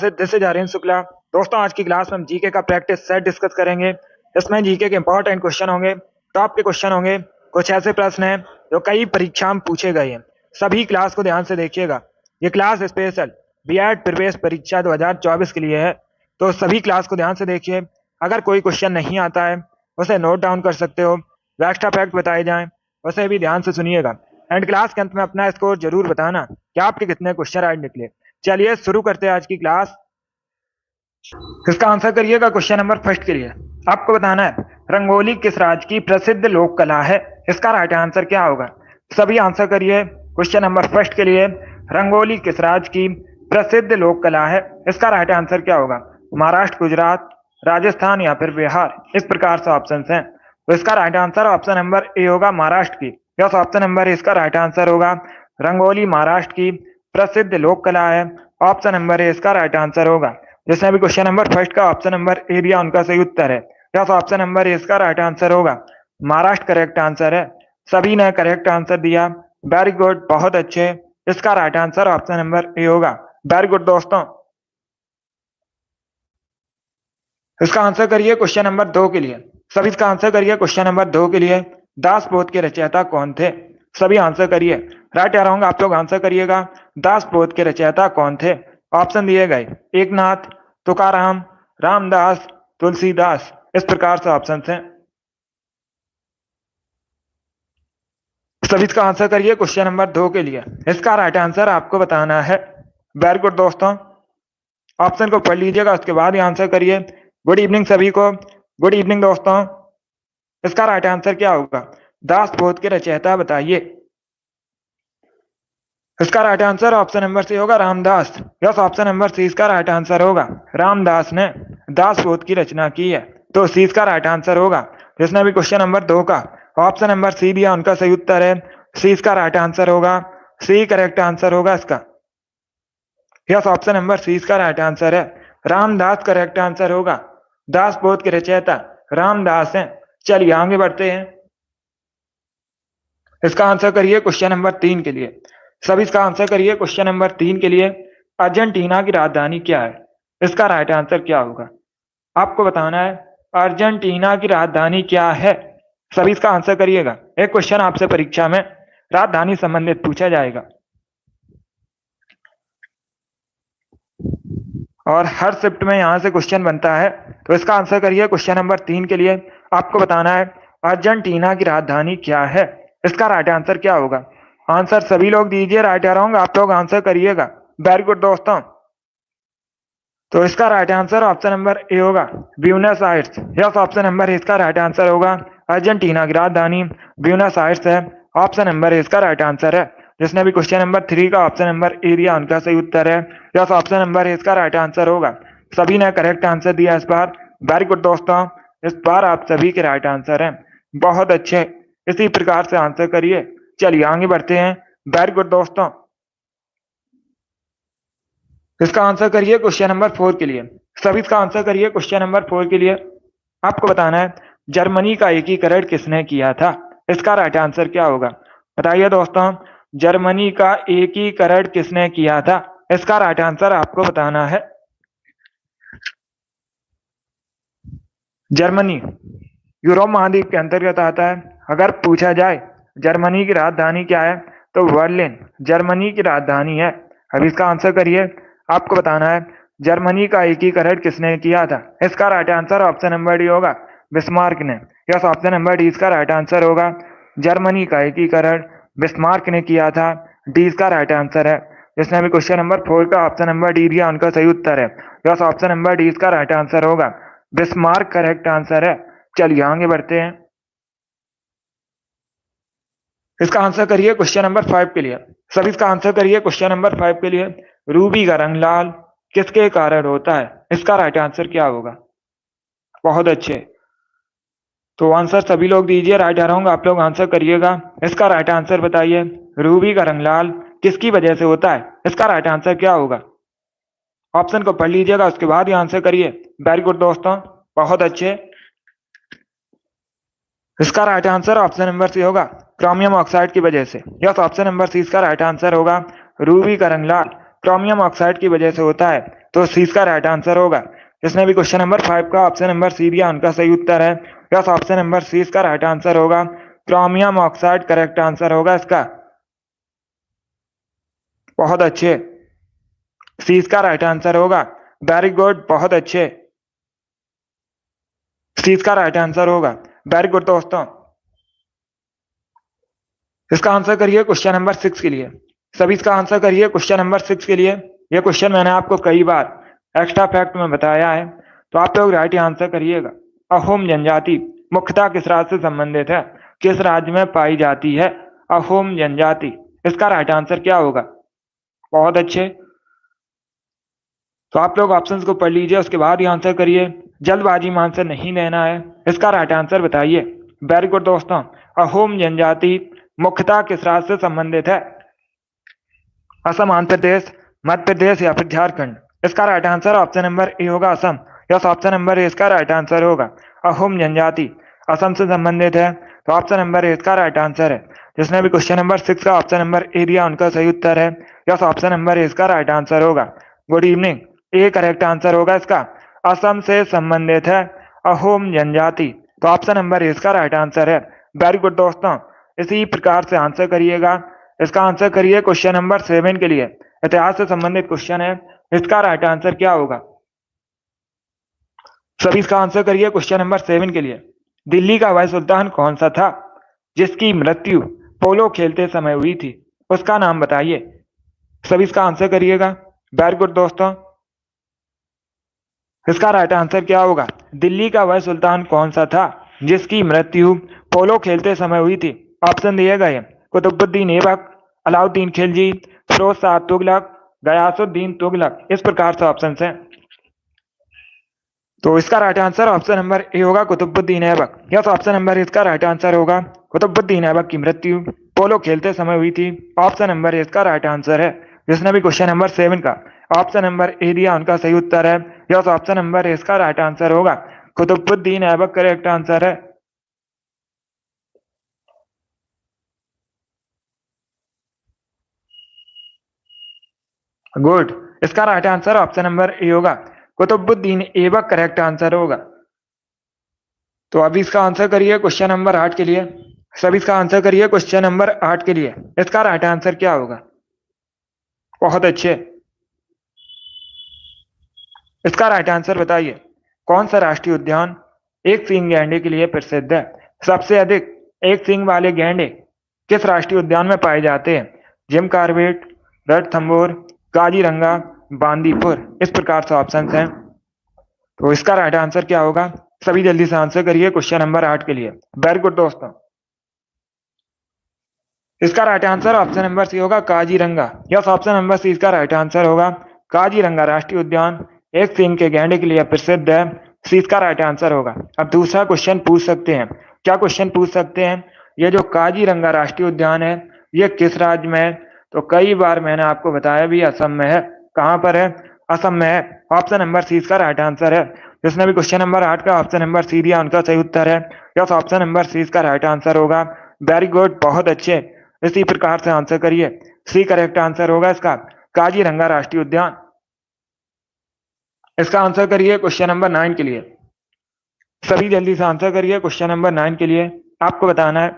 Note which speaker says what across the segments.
Speaker 1: This is Aryan Shukla. दोस्तों, आज की क्लास में हम जीके का प्रैक्टिस सेट डिस्कस करेंगे। इसमें जीके के इंपॉर्टेंट क्वेश्चन होंगे, टॉप के क्वेश्चन होंगे, कुछ ऐसे प्रश्न हैं जो कई परीक्षा में पूछे गए हैं। सभी क्लास को ध्यान से देखिएगा। ये क्लास स्पेशल बीएड प्रवेश परीक्षा 2024 के लिए है, तो सभी क्लास को ध्यान से देखिए। अगर कोई क्वेश्चन नहीं आता है उसे नोट डाउन कर सकते हो, जो एक्स्ट्रा फैक्ट बताए जाएं उसे भी ध्यान से सुनिएगा। एंड क्लास के अंत में अपना स्कोर जरूर बताना कि आपके कितने क्वेश्चन राइट निकले। चलिए शुरू करते हैं आज की क्लास। इसका आंसर करिएगा क्वेश्चन नंबर फर्स्ट के लिए। आपको बताना है रंगोली किस राज्य की प्रसिद्ध लोक कला है। इसका राइट आंसर क्या होगा? सभी आंसर करिए। क्वेश्चन नंबर फर्स्ट के लिए रंगोली किस राज्य की प्रसिद्ध लोक कला है। इसका राइट आंसर क्या होगा? महाराष्ट्र, गुजरात, राजस्थान या फिर बिहार। इस प्रकार से ऑप्शन हैं, तो इसका right answer option number A होगा, महाराष्ट्र की। यस, ऑप्शन नंबर इसका राइट आंसर होगा। रंगोली महाराष्ट्र की प्रसिद्ध लोक कला है। ऑप्शन नंबर ए इसका राइट आंसर होगा। जिसने भी क्वेश्चन नंबर फर्स्ट का ऑप्शन नंबर ए दिया उनका सही उत्तर है। यस, ऑप्शन नंबर ए इसका राइट आंसर होगा। महाराष्ट्र करेक्ट आंसर है। सभी ने करेक्ट आंसर दिया, वेरी गुड, बहुत अच्छे। इसका right answer option number A होगा। वेरी गुड दोस्तों। इसका आंसर करिए क्वेश्चन नंबर 2 के लिए। सभी इसका आंसर करिए क्वेश्चन नंबर 2 के लिए। दासबोध के रचयिता कौन थे? सभी आंसर करिए। राइट या रॉन्ग आप लोग आंसर करिएगा। दासबोध के रचयिता कौन थे? ऑप्शन दिए गए, एकनाथ, तुकाराम, रामदास, तुलसीदास। इस प्रकार से ऑप्शन हैं। सभी इसका आंसर करिए क्वेश्चन नंबर 2 के लिए। इसका राइट आंसर आपको बताना है। वेरी गुड दोस्तों। ऑप्शन को पढ़ लीजिएगा, उसके बाद ही आंसर करिए। गुड इवनिंग सभी को। गुड इवनिंग दोस्तों। इसका राइट आंसर क्या होगा? दासबोध के रचयिता बताइए। इसका right answer option number C होगा, Ramdas. Yes, option number C इसका राइट आंसर होगा। रामदास ने दासबोध की रचना की है, तो सी इसका राइट आंसर होगा। जिसने भी क्वेश्चन नंबर 2 का ऑप्शन नंबर सी दिया उनका सही उत्तर है। सी इसका राइट आंसर होगा। सी करेक्ट आंसर होगा इसका। यस, ऑप्शन नंबर सी इसका राइट आंसर है। रामदास करेक्ट आंसर होगा। दासबोध के रचयिता रामदास हैं। चलिए आगे बढ़ते हैं। इसका आंसर करिए क्वेश्चन नंबर 3 के लिए। सभी इसका आंसर करिए क्वेश्चन नंबर 3 के लिए। अर्जेंटीना की राजधानी क्या है? इसका राइट आंसर क्या होगा? आपको बताना है अर्जेंटीना की राजधानी क्या है। सभी इसका आंसर करिएगा। एक क्वेश्चन आपसे परीक्षा में राजधानी संबंधित पूछा जाएगा और हर शिफ्ट में यहां से क्वेश्चन बनता है, तो इसका आंसर करिए क्वेश्चन नंबर 3 के लिए। आपको बताना है अर्जेंटीना की राजधानी क्या है। इसका राइट आंसर क्या होगा? आंसर सभी लोग दीजिए, राइट या रॉन्ग आप लोग आंसर करिएगा। वेरी गुड दोस्तों। तो इसका right answer option number A होगा, Buenos Aires. Yes, option number इसका राइट आंसर होगा। अर्जेंटीना की राजधानी ब्यूनस आयर्स है। ऑप्शन नंबर इसका राइट आंसर है। जिसने भी क्वेश्चन नंबर 3 का ऑप्शन नंबर ए दिया उनका सही उत्तर है। यस, ऑप्शन नंबर इसका राइट आंसर होगा। सभी ने करेक्ट आंसर दिया इस बार। वेरी गुड दोस्तों, इस बार आप सभी के राइट आंसर हैं। बहुत अच्छे, इसी प्रकार से आंसर करिए। चलिए आगे बढ़ते हैं। वेरी गुड दोस्तों। इसका आंसर करिए क्वेश्चन नंबर 4 के लिए। सभी इसका आंसर करिए क्वेश्चन नंबर 4 के लिए। आपको बताना है जर्मनी का एकीकरण किसने किया था। इसका राइट आंसर क्या होगा? बताइए दोस्तों, जर्मनी का एकीकरण किसने किया था? इसका राइट आंसर आपको बताना है। जर्मनी यूरोप महाद्वीप के अंतर्गत आता है। अगर पूछा जाए जर्मनी की राजधानी क्या है, तो बर्लिन जर्मनी की राजधानी है। अब इसका आंसर करिए। आपको बताना है जर्मनी का एकीकरण किसने किया था। इसका right answer option number D होगा, बिस्मार्क ने। यस, ऑप्शन नंबर डी इसका राइट आंसर होगा। जर्मनी का एकीकरण बिस्मार्क ने किया था। डी इसका राइट आंसर है। जिसने भी क्वेश्चन नंबर 4 का ऑप्शन नंबर डी दिया उनका सही उत्तर है। यस, ऑप्शन नंबर डी इसका राइट आंसर होगा। बिस्मार्क करेक्ट आंसर है। चलिए आगे बढ़ते हैं। इसका आंसर करिए क्वेश्चन नंबर 5 के लिए। सभी इसका आंसर करिए क्वेश्चन नंबर 5 के लिए। रूबी का रंग लाल किसके कारण होता है? इसका राइट आंसर क्या होगा? बहुत अच्छे, तो आंसर सभी लोग दीजिए, राइट या रॉन्ग आप लोग आंसर करिएगा। इसका राइट आंसर बताइए। रूबी का रंग लाल किसकी वजह से होता है? इसका राइट आंसर क्या होगा? ऑप्शन को पढ़ लीजिएगा, उसके बाद ही आंसर करिए। वेरी गुड दोस्तों, बहुत अच्छे। इसका right answer option number C होगा, क्रोमियम ऑक्साइड की वजह से। यस, ऑप्शन नंबर सी इसका राइट आंसर होगा। रूबी का रंग लाल क्रोमियम ऑक्साइड की वजह से होता है। तो सी इसका राइट आंसर होगा। जिसने भी क्वेश्चन नंबर 5 का ऑप्शन नंबर सी दिया उनका सही उत्तर है। यस, ऑप्शन नंबर सी इसका राइट आंसर होगा। क्रोमियम ऑक्साइड करेक्ट आंसर होगा इसका। बहुत अच्छे, सी इसका राइट आंसर होगा। वेरी गुड, बहुत अच्छे, सी इसका राइट आंसर होगा। वेरी गुड दोस्तों। इसका आंसर करिए क्वेश्चन नंबर 6 के लिए। सभी इसका आंसर करिए क्वेश्चन नंबर 6 के लिए। यह क्वेश्चन मैंने आपको कई बार एक्स्ट्रा फैक्ट में बताया है, तो आप लोग राइट आंसर करिएगा। अहोम जनजाति मुख्यतः किस राज्य से संबंधित है? किस राज्य में पाई जाती है अहोम जनजाति? इसका राइट आंसर क्या होगा? बहुत अच्छे, तो आप लोग ऑप्शंस को पढ़ लीजिए, उसके बाद ही आंसर करिए। जल्दबाजी में आंसर नहीं देना है। इसका राइट आंसर बताइए। वेरी गुड दोस्तों। अहोम जनजाति मुख्यतः किस राज्य से संबंधित है? असम, आंध्र प्रदेश, मध्य प्रदेश या फिर झारखंड? इसका right answer option number A होगा, Assam. Yes, option number A इसका राइट आंसर होगा। अहोम जनजाति असम से संबंधित है, तो ऑप्शन नंबर ए इसका राइट आंसर है। जिसने भी क्वेश्चन नंबर 6 का ऑप्शन नंबर ए दिया उनका सही उत्तर है। यस, ऑप्शन नंबर ए इसका राइट आंसर होगा। गुड इवनिंग, ए करेक्ट आंसर होगा इसका। असम से संबंधित है अहोम जनजाति, तो ऑप्शन नंबर ए इसका राइट आंसर है। वेरी गुड दोस्तों, इसी प्रकार से आंसर करिएगा। इसका आंसर करिए क्वेश्चन नंबर 7 के लिए। इतिहास से संबंधित क्वेश्चन है, इसका राइट आंसर क्या होगा? सभी इसका आंसर करिए क्वेश्चन नंबर 7 के लिए। दिल्ली का वह सुल्तान कौन सा था जिसकी मृत्यु पोलो खेलते समय हुई थी? उसका नाम बताइए। सभी इसका आंसर करिएगा। वेरी गुड दोस्तों, इसका राइट आंसर क्या होगा? दिल्ली का वह सुल्तान कौन सा था जिसकी मृत्यु पोलो खेलते समय हुई थी? ऑप्शन दिए गए कुतुबुद्दीन ऐबक, अलाउद्दीन खिलजी, फिरोज शाह तुगलक, गयासुद्दीन तुगलक। इस प्रकार से ऑप्शन है, तो इसका right answer option number A होगा, Qutubuddin Aibak. Yes, option number इसका राइट आंसर होगा। कुतुबुद्दीन ऐबक की मृत्यु पोलो खेलते समय हुई थी। ऑप्शन नंबर ए इसका राइट आंसर है। जिसने भी क्वेश्चन नंबर 7 का ऑप्शन नंबर ए दिया उनका सही उत्तर है। यस, ऑप्शन नंबर ए इसका राइट आंसर होगा। कुतुबुद्दीन ऐबक करेक्ट आंसर है। गुड, इसका right answer option number A होगा। कुतुबुद्दीन ऐबक करेक्ट आंसर होगा। तो अभी इसका आंसर करिए क्वेश्चन नंबर 8 के लिए। सभी इसका आंसर करिए क्वेश्चन नंबर 8 के लिए। इसका राइट आंसर क्या होगा? बहुत अच्छे, इसका राइट आंसर बताइए। कौन सा राष्ट्रीय उद्यान एक सींग गैंडे के लिए प्रसिद्ध है? सबसे अधिक एक सींग वाले गैंडे किस राष्ट्रीय उद्यान में पाए जाते हैं? Jim Corbett, Ranthambore, Kaziranga, Bandipur. इस प्रकार से ऑप्शन हैं, तो इसका राइट आंसर क्या होगा? सभी जल्दी से आंसर करिए क्वेश्चन नंबर 8 के लिए। वेरी गुड दोस्तों, इसका right answer option number C होगा, Kaziranga. Yes, option number C इसका राइट आंसर होगा। काजीरंगा राष्ट्रीय उद्यान एक सींग के गैंडे के लिए प्रसिद्ध है। सी इसका राइट आंसर होगा। अब दूसरा क्वेश्चन पूछ सकते हैं। क्या क्वेश्चन पूछ सकते हैं? ये जो काजीरंगा राष्ट्रीय उद्यान है ये किस राज्य में है? तो कई बार मैंने आपको बताया भी असम में है। कहां पर है? असम में है। ऑप्शन नंबर सी इसका राइट आंसर है। जिसने भी क्वेश्चन नंबर 8 का ऑप्शन नंबर सी दिया उनका सही उत्तर है। यस, ऑप्शन नंबर सी इसका राइट आंसर होगा। वेरी गुड, बहुत अच्छे, इसी प्रकार से आंसर करिए। सी करेक्ट आंसर होगा इसका, काजीरंगा राष्ट्रीय उद्यान। इसका आंसर करिए क्वेश्चन नंबर 9 के लिए। सभी जल्दी से आंसर करिए क्वेश्चन नंबर 9 के लिए। आपको बताना है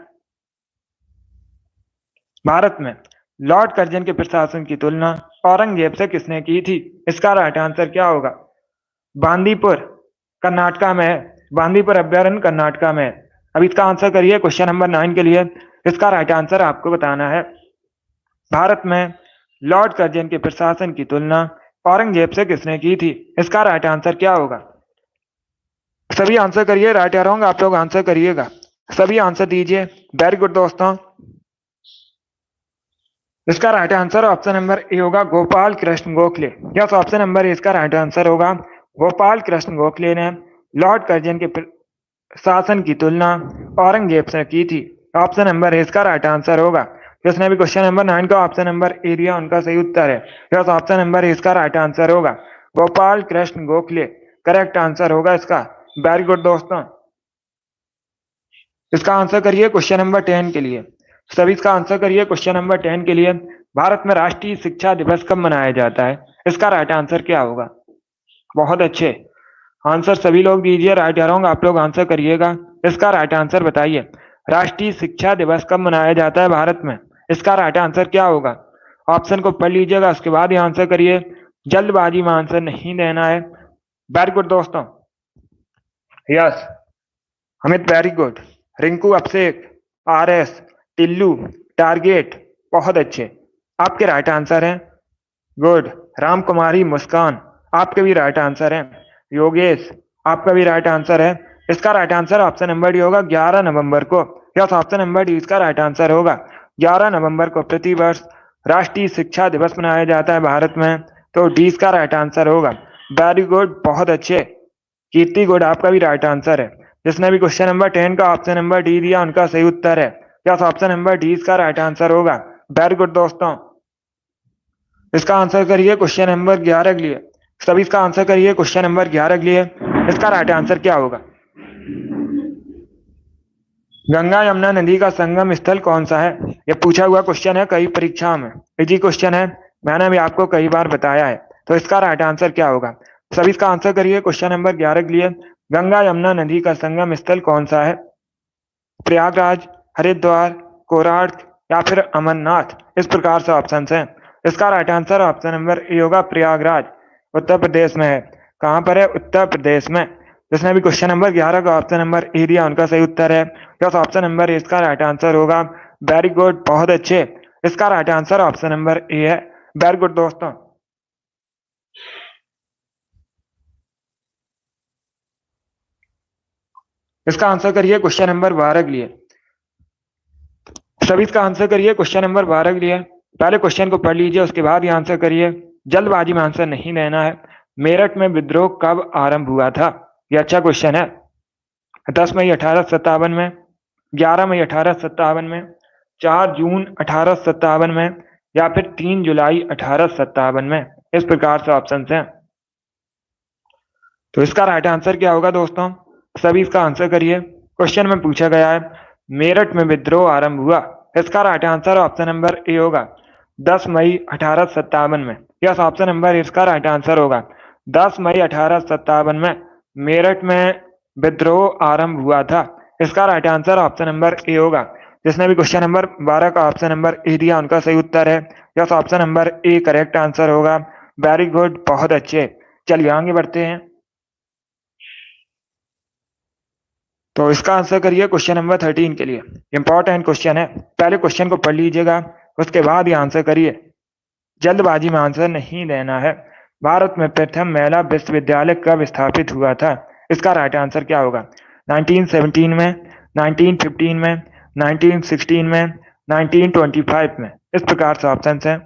Speaker 1: भारत में लॉर्ड कर्जन के प्रशासन की तुलना औरंगजेब से किसने की थी? इसका राइट आंसर क्या होगा? बांदीपुर कर्नाटका में है। बांदीपुर अभ्यारण्य कर्नाटका में है। अब इसका आंसर करिए क्वेश्चन नंबर 9 के लिए। इसका राइट आंसर आपको बताना है। भारत में लॉर्ड कर्जन के प्रशासन की तुलना औरंगजेब से किसने की थी? इसका राइट आंसर क्या होगा? सभी आंसर करिए, राइट या रॉन्ग आप लोग आंसर करिएगा। सभी आंसर दीजिए। वेरी गुड दोस्तों, इसका right answer option number A होगा, Gopal Krishna Gokhale. Yes, option number A इसका राइट आंसर होगा। गोपाल कृष्ण गोखले ने लॉर्ड कर्जन के शासन की तुलना औरंगजेब से की थी। ऑप्शन नंबर ए इसका राइट आंसर होगा। जिसने भी क्वेश्चन नंबर 9 का ऑप्शन नंबर ए दिया उनका सही उत्तर है। यस, ऑप्शन नंबर ए इसका राइट आंसर होगा। गोपाल कृष्ण गोखले करेक्ट आंसर होगा इसका। वेरी गुड दोस्तों, इसका आंसर करिए क्वेश्चन नंबर 10 के लिए। सभी इसका आंसर करिए क्वेश्चन नंबर 10 के लिए। भारत में राष्ट्रीय शिक्षा दिवस कब मनाया जाता है? इसका राइट आंसर क्या होगा? बहुत अच्छे आंसर सभी लोग दीजिए। राइट या रॉन्ग आप लोग आंसर करिएगा। इसका राइट आंसर बताइए। राष्ट्रीय शिक्षा दिवस कब मनाया जाता है भारत में? इसका राइट आंसर क्या होगा? ऑप्शन को पढ़ लीजिएगा, उसके बाद ही आंसर करिए। जल्दबाजी में आंसर नहीं देना है। वेरी गुड दोस्तों। Yes Amit, very good. Rinku, Abhishek, R S, Tillu, target, बहुत अच्छे। आपके राइट आंसर हैं। गुड। राम कुमारी, मुस्कान, आपके भी राइट आंसर हैं। योगेश, आपका भी राइट आंसर है। इसका right answer option number D होगा 11 नवंबर को। यस, ऑप्शन नंबर डी इसका राइट आंसर होगा। 11 नवंबर को प्रतिवर्ष राष्ट्रीय शिक्षा दिवस मनाया जाता है भारत में, तो डी इसका राइट आंसर होगा। वेरी गुड, बहुत अच्छे। कीर्ति, गुड, आपका भी राइट आंसर है। जिसने भी क्वेश्चन नंबर 10 का ऑप्शन नंबर डी दिया उनका सही उत्तर है। यस, ऑप्शन नंबर डी इसका राइट आंसर होगा। वेरी गुड दोस्तों। इसका आंसर करिए क्वेश्चन नंबर 11 के लिए। सभी इसका आंसर करिए क्वेश्चन नंबर 11 के लिए। इसका राइट आंसर क्या होगा? गंगा यमुना नदी का संगम स्थल कौन सा है? ये पूछा हुआ क्वेश्चन है कई परीक्षा में। इजी क्वेश्चन है, मैंने भी आपको कई बार बताया है। तो इसका राइट आंसर क्या होगा? सभी इसका आंसर करिए क्वेश्चन नंबर 11 के लिए। गंगा यमुना नदी का संगम स्थल कौन सा है? प्रयागराज, हरिद्वार, कोणार्क या फिर अमरनाथ? इस प्रकार से ऑप्शन हैं। इसका right answer option number A होगा, प्रयागराज, उत्तर प्रदेश में है। कहां पर है? उत्तर प्रदेश में। जिसने भी क्वेश्चन नंबर 11 का ऑप्शन नंबर ए दिया उनका सही उत्तर है। यस, ऑप्शन नंबर ए इसका राइट आंसर होगा। वेरी गुड, बहुत अच्छे। इसका right answer option number A है। वेरी गुड दोस्तों। इसका आंसर करिए क्वेश्चन नंबर 12 के लिए। सभी इसका आंसर करिए क्वेश्चन नंबर 12 के लिए। पहले क्वेश्चन को पढ़ लीजिए, उसके बाद ही आंसर करिए। जल्दबाजी में आंसर नहीं देना है। मेरठ में विद्रोह कब आरंभ हुआ था? यह अच्छा क्वेश्चन है। 10 मई 1857 में, 11 मई 1857 में, 4 जून 1857 में या फिर 3 जुलाई 1857 में? इस प्रकार से ऑप्शन हैं। तो इसका राइट आंसर क्या होगा दोस्तों? सभी इसका आंसर करिए। क्वेश्चन में पूछा गया है मेरठ में विद्रोह आरंभ हुआ। इसका right answer option number A होगा, 10 मई 1857 में। यस, ऑप्शन नंबर ए इसका राइट आंसर होगा। 10 मई 1857 में मेरठ में विद्रोह आरंभ हुआ था। इसका right answer option number A होगा। जिसने भी क्वेश्चन नंबर 12 का ऑप्शन नंबर ए दिया उनका सही उत्तर है। Yes, option number A correct answer होगा। वेरी गुड, बहुत अच्छे। चलिए आगे बढ़ते हैं। तो इसका आंसर करिए क्वेश्चन नंबर 13 के लिए। इंपॉर्टेंट क्वेश्चन है, पहले क्वेश्चन को पढ़ लीजिएगा, उसके बाद ही आंसर करिए। जल्दबाजी में आंसर नहीं देना है। भारत में प्रथम महिला विश्वविद्यालय कब स्थापित हुआ था? इसका राइट आंसर क्या होगा? 1917 में, 1915 में, 1916 में, 1925 में? इस प्रकार से ऑप्शन हैं।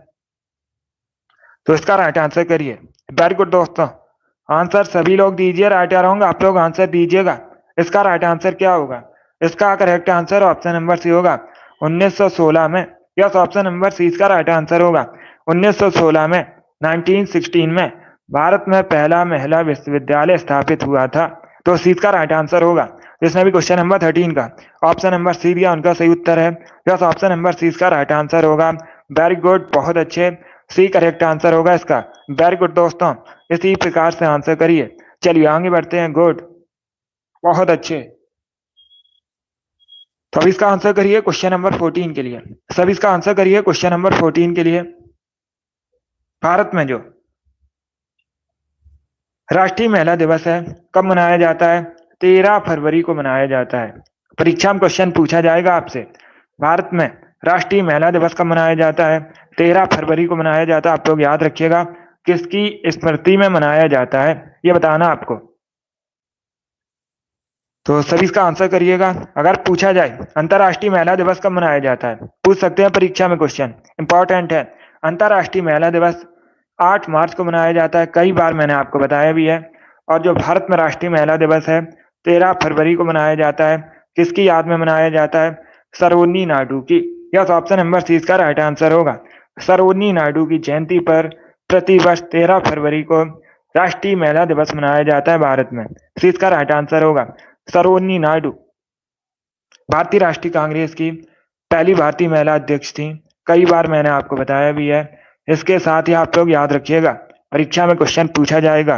Speaker 1: तो इसका राइट आंसर करिए। वेरी गुड दोस्तों। आंसर सभी लोग दीजिए। राइट या रॉन्ग आप लोग आंसर दीजिएगा। इसका राइट आंसर क्या होगा? इसका correct answer option number C होगा, 1916 में। यस, ऑप्शन नंबर सी इसका राइट आंसर होगा। 1916 में, 1916 में भारत में पहला महिला विश्वविद्यालय स्थापित हुआ था। तो सी का राइट आंसर होगा। जिसने भी क्वेश्चन नंबर 13 का ऑप्शन नंबर सी दिया उनका सही उत्तर है। यस, ऑप्शन नंबर सी इसका राइट आंसर होगा। वेरी गुड, बहुत अच्छे। सी करेक्ट आंसर होगा इसका। वेरी गुड दोस्तों। इसी प्रकार से आंसर करिए। चलिए आगे बढ़ते हैं। गुड, बहुत अच्छे। तो अब इसका आंसर करिए क्वेश्चन नंबर 14 के लिए। सभी इसका आंसर करिए क्वेश्चन नंबर 14 के लिए। भारत में जो राष्ट्रीय महिला दिवस है कब मनाया जाता है? 13 फरवरी को मनाया जाता है। परीक्षा में क्वेश्चन पूछा जाएगा आपसे, भारत में राष्ट्रीय महिला दिवस कब मनाया जाता है? 13 फरवरी को मनाया जाता है। आप लोग याद रखिएगा, किसकी स्मृति में मनाया जाता है ये बताना आपको। तो सभी इसका आंसर करिएगा। अगर पूछा जाए अंतर्राष्ट्रीय महिला दिवस कब मनाया जाता है, पूछ सकते हैं परीक्षा में क्वेश्चन, इंपॉर्टेंट है। अंतर्राष्ट्रीय महिला दिवस 8 मार्च को मनाया जाता है, कई बार मैंने आपको बताया भी है। और जो भारत में राष्ट्रीय महिला दिवस है 13 फरवरी को मनाया जाता है। किसकी याद में मनाया जाता है? सरोजिनी नायडू की। यस, ऑप्शन नंबर सी इसका राइट आंसर होगा। सरोजिनी नायडू की जयंती पर प्रतिवर्ष 13 फरवरी को राष्ट्रीय महिला दिवस मनाया जाता है भारत में। सी इसका राइट आंसर होगा। सरोजिनी नायडू भारतीय राष्ट्रीय कांग्रेस की पहली भारतीय महिला अध्यक्ष थी, कई बार मैंने आपको बताया भी है। इसके साथ ही आप लोग याद रखिएगा, परीक्षा में क्वेश्चन पूछा जाएगा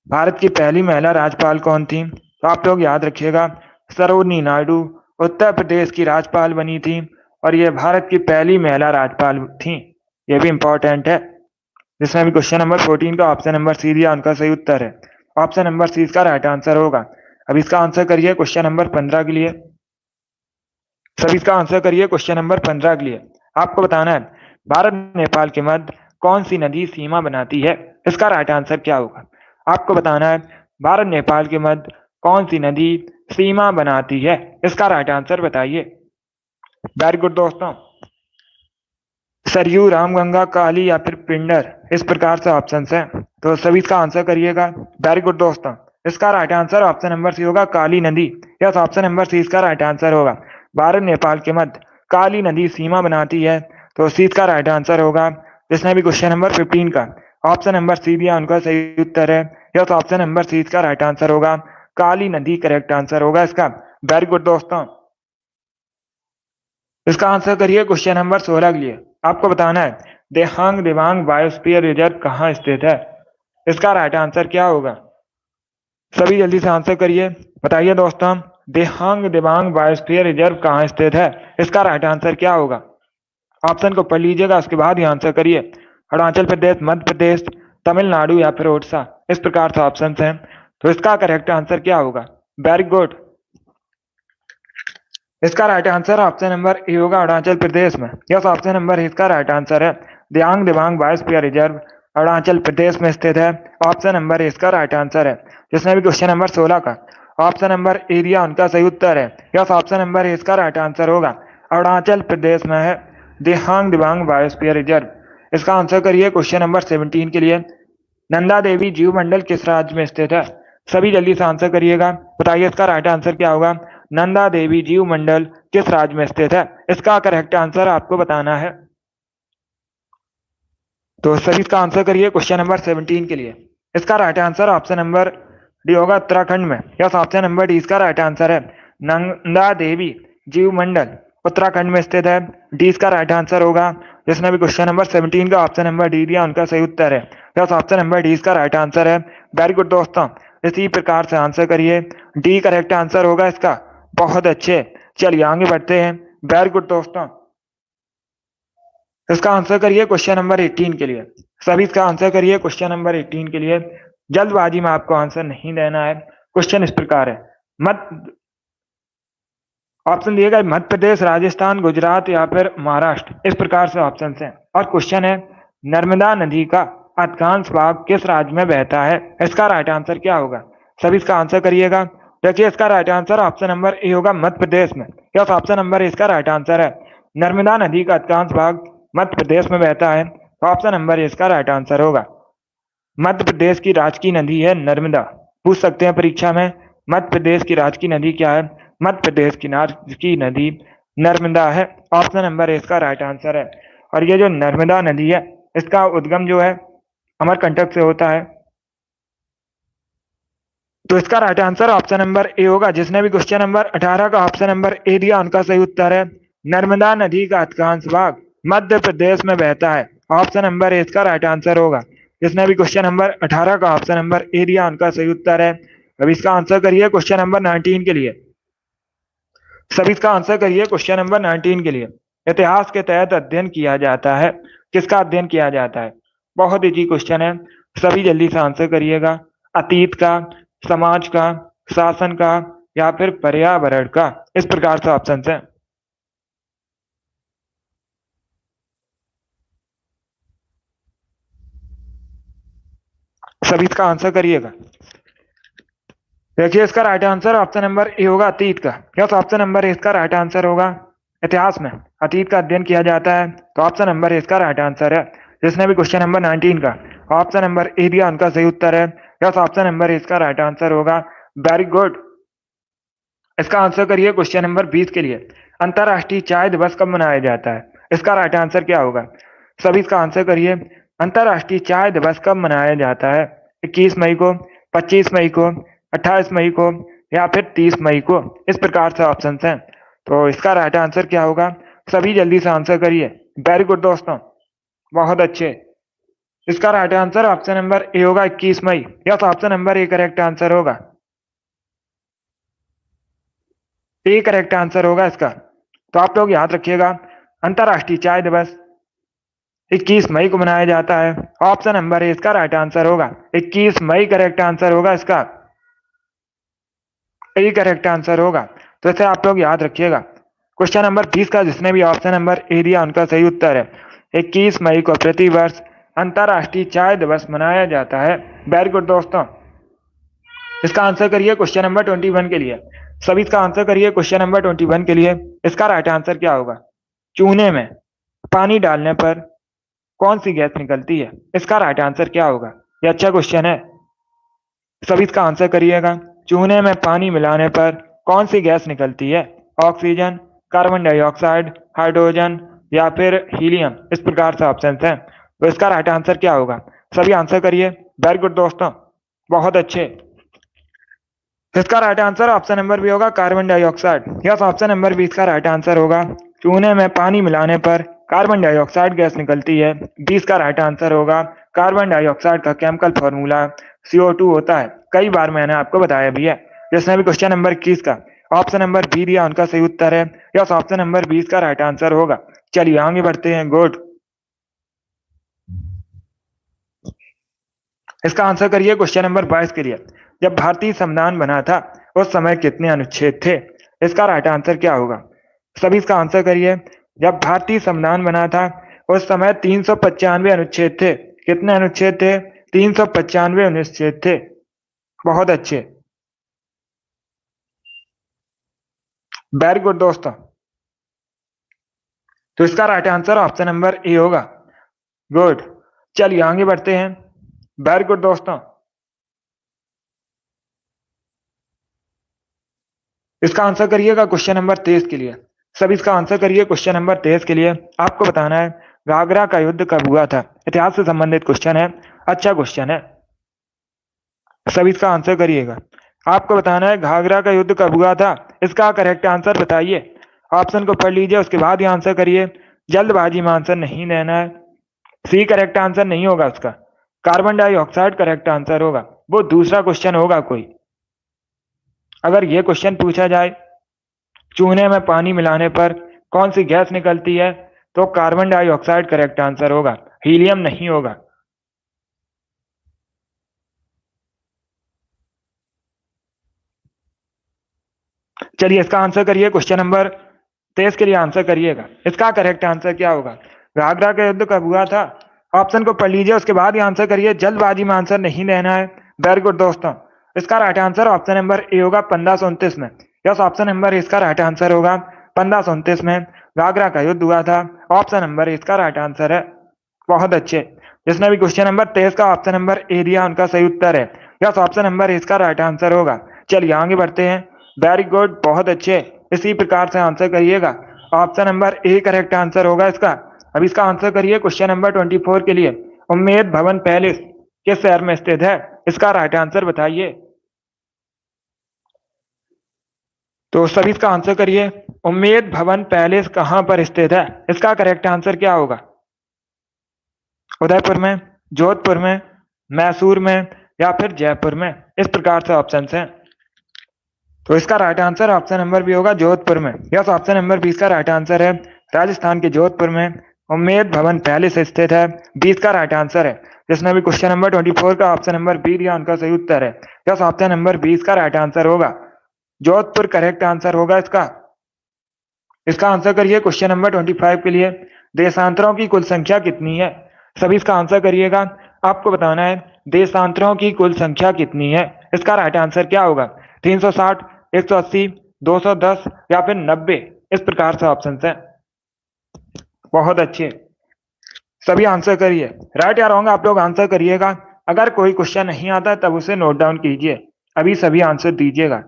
Speaker 1: भारत की पहली महिला राज्यपाल कौन थी? तो आप लोग याद रखिएगा, सरोजिनी नायडू उत्तर प्रदेश की राज्यपाल बनी थी और ये भारत की पहली महिला राज्यपाल थी। ये भी इंपॉर्टेंट है। जिसमें भी क्वेश्चन नंबर 14 का ऑप्शन नंबर सी दिया उनका सही उत्तर है। ऑप्शन नंबर सी इसका राइट आंसर होगा। अब इसका आंसर करिए क्वेश्चन नंबर 15 के लिए। सभी इसका आंसर करिए क्वेश्चन नंबर 15 के लिए। आपको बताना है भारत नेपाल के मध्य कौन सी नदी सीमा बनाती है? इसका राइट आंसर क्या होगा? आपको बताना है भारत नेपाल के मध्य कौन सी नदी सीमा बनाती है? इसका राइट आंसर बताइए। वेरी गुड दोस्तों। सरयू, रामगंगा, काली या फिर पिंडर, इस प्रकार से ऑप्शन है, तो सभी इसका आंसर करिएगा। वेरी गुड दोस्तों। इसका right answer option number C होगा, काली नदी। यस, ऑप्शन नंबर सी इसका राइट आंसर होगा। भारत नेपाल के मध्य काली नदी सीमा बनाती है, तो सी इसका राइट आंसर होगा। जिसने भी क्वेश्चन नंबर 15 का ऑप्शन नंबर सी दिया उनका सही उत्तर है। यस, ऑप्शन नंबर सी इसका राइट आंसर होगा। काली नदी करेक्ट आंसर होगा इसका। वेरी गुड दोस्तों। इसका आंसर करिए क्वेश्चन नंबर 16 के लिए। आपको बताना है देहांग दिबांग बायोस्फीयर रिजर्व कहाँ स्थित है? इसका राइट आंसर क्या होगा? सभी जल्दी से आंसर करिए। बताइए दोस्तों, देहांग दिबांग बायोस्फीयर रिजर्व कहाँ स्थित है? इसका राइट आंसर क्या होगा? ऑप्शन को पढ़ लीजिएगा, उसके बाद ही आंसर करिए। अरुणाचल प्रदेश, मध्य प्रदेश, तमिलनाडु या फिर ओडिशा, इस प्रकार से ऑप्शन हैं। तो इसका करेक्ट आंसर क्या होगा? Very good. इसका right answer option number A होगा, अरुणाचल प्रदेश में। यस, ऑप्शन नंबर इसका राइट आंसर है। दियांग दिबांग बायोस्फीयर रिजर्व अरुणाचल प्रदेश में स्थित है। ऑप्शन नंबर इसका राइट आंसर है। जिसने भी क्वेश्चन नंबर 16 का ऑप्शन नंबर ए दिया उनका सही उत्तर है। यस, ऑप्शन नंबर इसका राइट आंसर होगा। अरुणाचल प्रदेश में है दिहांग दिबांग बायोस्फीयर रिजर्व। इसका आंसर करिए क्वेश्चन नंबर 17 के लिए। नंदा देवी जीव मंडल किस राज्य में स्थित है? सभी जल्दी से आंसर करिएगा। बताइए इसका राइट आंसर क्या होगा? नंदा देवी जीव मंडल किस राज्य में स्थित है? इसका करेक्ट आंसर आपको बताना है। तो सभी इसका आंसर करिए क्वेश्चन नंबर 17 के लिए। इसका right answer option number D होगा, उत्तराखंड में। यस, ऑप्शन नंबर डी इसका राइट आंसर है। नंदा देवी जीव मंडल उत्तराखंड में स्थित है। डी इसका राइट आंसर होगा। जिसने भी क्वेश्चन नंबर 17 का ऑप्शन नंबर डी दिया उनका सही उत्तर है। यस, ऑप्शन नंबर डी इसका राइट आंसर है। वेरी गुड दोस्तों। इसी प्रकार से आंसर करिए। डी करेक्ट आंसर होगा इसका। बहुत अच्छे। चलिए आगे बढ़ते हैं। वेरी गुड दोस्तों। इसका आंसर करिए क्वेश्चन नंबर 18 के लिए। सभी इसका आंसर करिए क्वेश्चन नंबर 18 के लिए। जल्दबाजी में आपको आंसर नहीं देना है। क्वेश्चन इस प्रकार है। मध्य ऑप्शन दिए गए मध्य प्रदेश, राजस्थान, गुजरात या फिर महाराष्ट्र, इस प्रकार से ऑप्शन हैं। और क्वेश्चन है नर्मदा नदी का अधिकांश भाग किस राज्य में बहता है? इसका राइट आंसर क्या होगा? सभी इसका आंसर करिएगा। देखिए इसका right answer option number A होगा, मध्य प्रदेश में। यस, ऑप्शन नंबर इसका राइट आंसर है। नर्मदा नदी का अधिकांश भाग मध्य प्रदेश में बहता है, तो ऑप्शन नंबर इसका राइट आंसर होगा। मध्य प्रदेश की राजकीय नदी है नर्मदा। पूछ सकते हैं परीक्षा में, मध्य प्रदेश की राजकीय नदी क्या है? मध्य प्रदेश की राजकीय नदी नर्मदा है। ऑप्शन नंबर इसका राइट आंसर है। और ये जो नर्मदा नदी है, इसका उद्गम जो है अमरकंटक से होता है। तो इसका right answer option number A होगा। जिसने भी क्वेश्चन नंबर 18 का ऑप्शन नंबर ए दिया उनका सही उत्तर है। नर्मदा नदी का अधिकांश भाग मध्य प्रदेश में बहता है। ऑप्शन नंबर ए इसका राइट आंसर होगा। जिसने भी क्वेश्चन नंबर 18 का ऑप्शन नंबर ए दिया उनका सही उत्तर है। अब इसका आंसर करिए क्वेश्चन नंबर 19 के लिए। सभी इसका आंसर करिए क्वेश्चन नंबर 19 के लिए। इतिहास के तहत अध्ययन किया जाता है। किसका अध्ययन किया जाता है? बहुत इजी क्वेश्चन है। सभी जल्दी से आंसर करिएगा। अतीत का, समाज का, शासन का या फिर पर्यावरण का, इस प्रकार से ऑप्शन है। सभी इसका आंसर करिएगा। देखिए इसका right answer option number A होगा, अतीत का। यस, ऑप्शन नंबर इसका राइट आंसर होगा। इतिहास में अतीत का अध्ययन किया जाता है, तो ऑप्शन नंबर इसका राइट आंसर है। जिसने भी क्वेश्चन नंबर 19 का ऑप्शन नंबर ए दिया उनका सही उत्तर है। यस, ऑप्शन नंबर इसका राइट आंसर होगा। Very good. इसका आंसर करिए क्वेश्चन नंबर 20 के लिए। अंतरराष्ट्रीय चाय दिवस कब मनाया जाता है? इसका राइट आंसर क्या होगा? सभी इसका आंसर करिए। अंतरराष्ट्रीय चाय दिवस कब मनाया जाता है? 21 मई को, 25 मई को, 28 मई को या फिर 30 मई को, इस प्रकार से ऑप्शन हैं। तो इसका राइट आंसर क्या होगा? सभी जल्दी से आंसर करिए। वेरी गुड दोस्तों, बहुत अच्छे। इसका right answer option number A होगा 21 मई। Yes, option number A correct answer होगा। ए करेक्ट आंसर होगा इसका। तो आप लोग याद रखिएगा, अंतरराष्ट्रीय चाय दिवस 21 मई को मनाया जाता है। ऑप्शन नंबर ए इसका राइट आंसर होगा। 21 मई करेक्ट आंसर होगा इसका। ए करेक्ट आंसर होगा। तो इसे आप लोग याद रखिएगा। क्वेश्चन नंबर 20 का जिसने भी ऑप्शन नंबर ए दिया उनका सही उत्तर है 21 मई को प्रतिवर्ष अंतरराष्ट्रीय चाय दिवस मनाया जाता है। वेरी गुड दोस्तों। इसका आंसर करिए क्वेश्चन नंबर 21 के लिए। सभी इसका आंसर करिए क्वेश्चन नंबर 21 के लिए। इसका राइट आंसर क्या होगा? चूने में पानी डालने पर कौन सी गैस निकलती है? इसका राइट आंसर क्या होगा? ये अच्छा क्वेश्चन है, सभी इसका आंसर करिएगा। चूने में पानी मिलाने पर कौन सी गैस निकलती है? ऑक्सीजन, कार्बन डाइऑक्साइड, हाइड्रोजन या फिर हीलियम। इस प्रकार से ऑप्शन है। तो इसका राइट आंसर क्या होगा? सभी आंसर करिए। वेरी गुड दोस्तों, बहुत अच्छे। इसका right answer option number B होगा, carbon dioxide. Yes, option number B इसका राइट आंसर होगा। चूने में पानी मिलाने पर कार्बन डाइऑक्साइड गैस निकलती है। 20 का राइट आंसर होगा। कार्बन डाइऑक्साइड का केमिकल फॉर्मूला CO2 होता है। कई बार मैंने आपको बताया भी है। जिसने भी क्वेश्चन नंबर 21 का ऑप्शन नंबर बी दिया उनका सही उत्तर है। यस, ऑप्शन नंबर 20 का राइट आंसर होगा। चलिए आगे बढ़ते हैं। गुड। इसका आंसर करिए क्वेश्चन नंबर 22 के लिए। जब भारतीय संविधान बना था उस समय कितने अनुच्छेद थे? इसका राइट आंसर क्या होगा? सभी इसका आंसर करिए। जब भारतीय संविधान बना था उस समय 395 अनुच्छेद थे। कितने अनुच्छेद थे? 395 अनुच्छेद थे। बहुत अच्छे, वेरी गुड दोस्तों। तो इसका right answer option number A होगा। गुड। चलिए आगे बढ़ते हैं। वेरी गुड दोस्तों। इसका आंसर करिएगा क्वेश्चन नंबर 23 के लिए। सभी इसका आंसर करिए क्वेश्चन नंबर 23 के लिए। आपको बताना है घाघरा का युद्ध कब हुआ था। इतिहास से संबंधित क्वेश्चन है, अच्छा क्वेश्चन है। सभी इसका आंसर करिएगा। आपको बताना है घाघरा का युद्ध कब हुआ था। इसका करेक्ट आंसर बताइए। ऑप्शन को पढ़ लीजिए, उसके बाद ही आंसर करिए। जल्दबाजी में आंसर नहीं देना है। सी करेक्ट आंसर नहीं होगा उसका। कार्बन डाइऑक्साइड करेक्ट आंसर होगा। वो दूसरा क्वेश्चन होगा कोई। अगर ये क्वेश्चन पूछा जाए चूने में पानी मिलाने पर कौन सी गैस निकलती है, तो कार्बन डाइऑक्साइड करेक्ट आंसर होगा, हीलियम नहीं होगा। चलिए इसका आंसर करिए क्वेश्चन नंबर 23 के लिए आंसर करिएगा। इसका करेक्ट आंसर क्या होगा? घाघरा का युद्ध कब हुआ था? ऑप्शन को पढ़ लीजिए, उसके बाद ही आंसर करिए। जल्दबाजी में आंसर नहीं देना है। वेरी गुड दोस्तों। इसका right answer option number A होगा 1529 में। यस, ऑप्शन नंबर इसका राइट आंसर होगा। 1529 में घाघरा का युद्ध हुआ था। ऑप्शन नंबर इसका राइट आंसर है। बहुत अच्छे। जिसने भी क्वेश्चन नंबर 23 का ऑप्शन नंबर ए दिया उनका सही उत्तर है। यस, ऑप्शन नंबर इसका राइट आंसर होगा। चलिए आगे बढ़ते हैं। वेरी गुड, बहुत अच्छे। इसी प्रकार से आंसर करिएगा। Option number A correct answer होगा इसका। अब इसका आंसर करिए क्वेश्चन नंबर 24 के लिए। उम्मेद भवन पैलेस किस शहर में स्थित है? इसका राइट आंसर बताइए। तो सभी इसका आंसर करिए। उम्मेद भवन पैलेस कहां पर स्थित है? इसका करेक्ट आंसर क्या होगा? उदयपुर में, जोधपुर में, मैसूर में या फिर जयपुर में। इस प्रकार से ऑप्शन हैं। तो इसका right answer option number B होगा, जोधपुर में। यस, ऑप्शन नंबर 20 का राइट आंसर है। राजस्थान के जोधपुर में उम्मेद भवन पैलेस स्थित है। 20 का राइट आंसर है। जिसने भी क्वेश्चन नंबर 24 का ऑप्शन नंबर बी दिया उनका सही उत्तर है। यस, ऑप्शन नंबर 20 का राइट आंसर होगा। जोधपुर करेक्ट आंसर होगा इसका। इसका आंसर करिए क्वेश्चन नंबर 25 के लिए। देशांतरों की कुल संख्या कितनी है? सभी इसका आंसर करिएगा। आपको बताना है देशांतरों की कुल संख्या कितनी है। इसका राइट आंसर क्या होगा? 360, 180, 210 या फिर 90। इस प्रकार से ऑप्शन है। बहुत अच्छे, सभी आंसर करिए। राइट या रॉन्ग आप लोग आंसर करिएगा। अगर कोई क्वेश्चन नहीं आता तब उसे नोट डाउन कीजिए। अभी सभी आंसर दीजिएगा।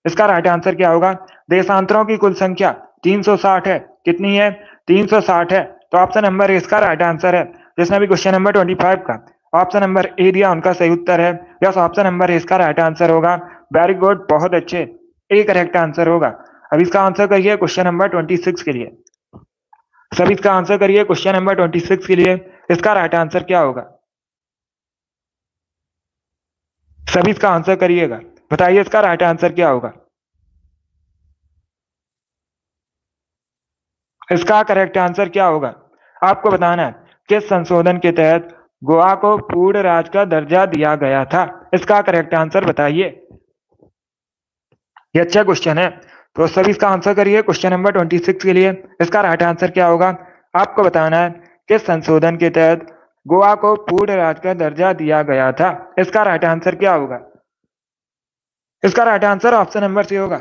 Speaker 1: इसका राइट आंसर क्या होगा? देशांतरों की कुल संख्या 360 है। कितनी है? 360 है। तो ऑप्शन नंबर इसका राइट आंसर है। जिसने भी क्वेश्चन नंबर 25 का ऑप्शन नंबर ए दिया उनका सही उत्तर है। यस, ऑप्शन नंबर इसका राइट आंसर होगा। वेरी गुड, बहुत अच्छे। ए करेक्ट आंसर होगा। अब इसका आंसर करिए क्वेश्चन नंबर 26 के लिए। सभी इसका आंसर करिए क्वेश्चन नंबर 26 के लिए। इसका राइट आंसर क्या होगा? सभी इसका आंसर करिएगा। बताइए इसका राइट आंसर क्या होगा। इसका करेक्ट आंसर क्या होगा आपको बताना है। किस संशोधन के तहत गोवा को पूर्ण राज्य का दर्जा दिया गया था। इसका करेक्ट आंसर बताइए। ये अच्छा क्वेश्चन है, तो सभी इसका आंसर करिए। क्वेश्चन नंबर 26 के लिए इसका राइट आंसर क्या होगा आपको बताना है। किस संशोधन के तहत गोवा को पूर्ण राज्य का दर्जा दिया गया था। इसका राइट आंसर क्या होगा। इसका right answer option number C होगा,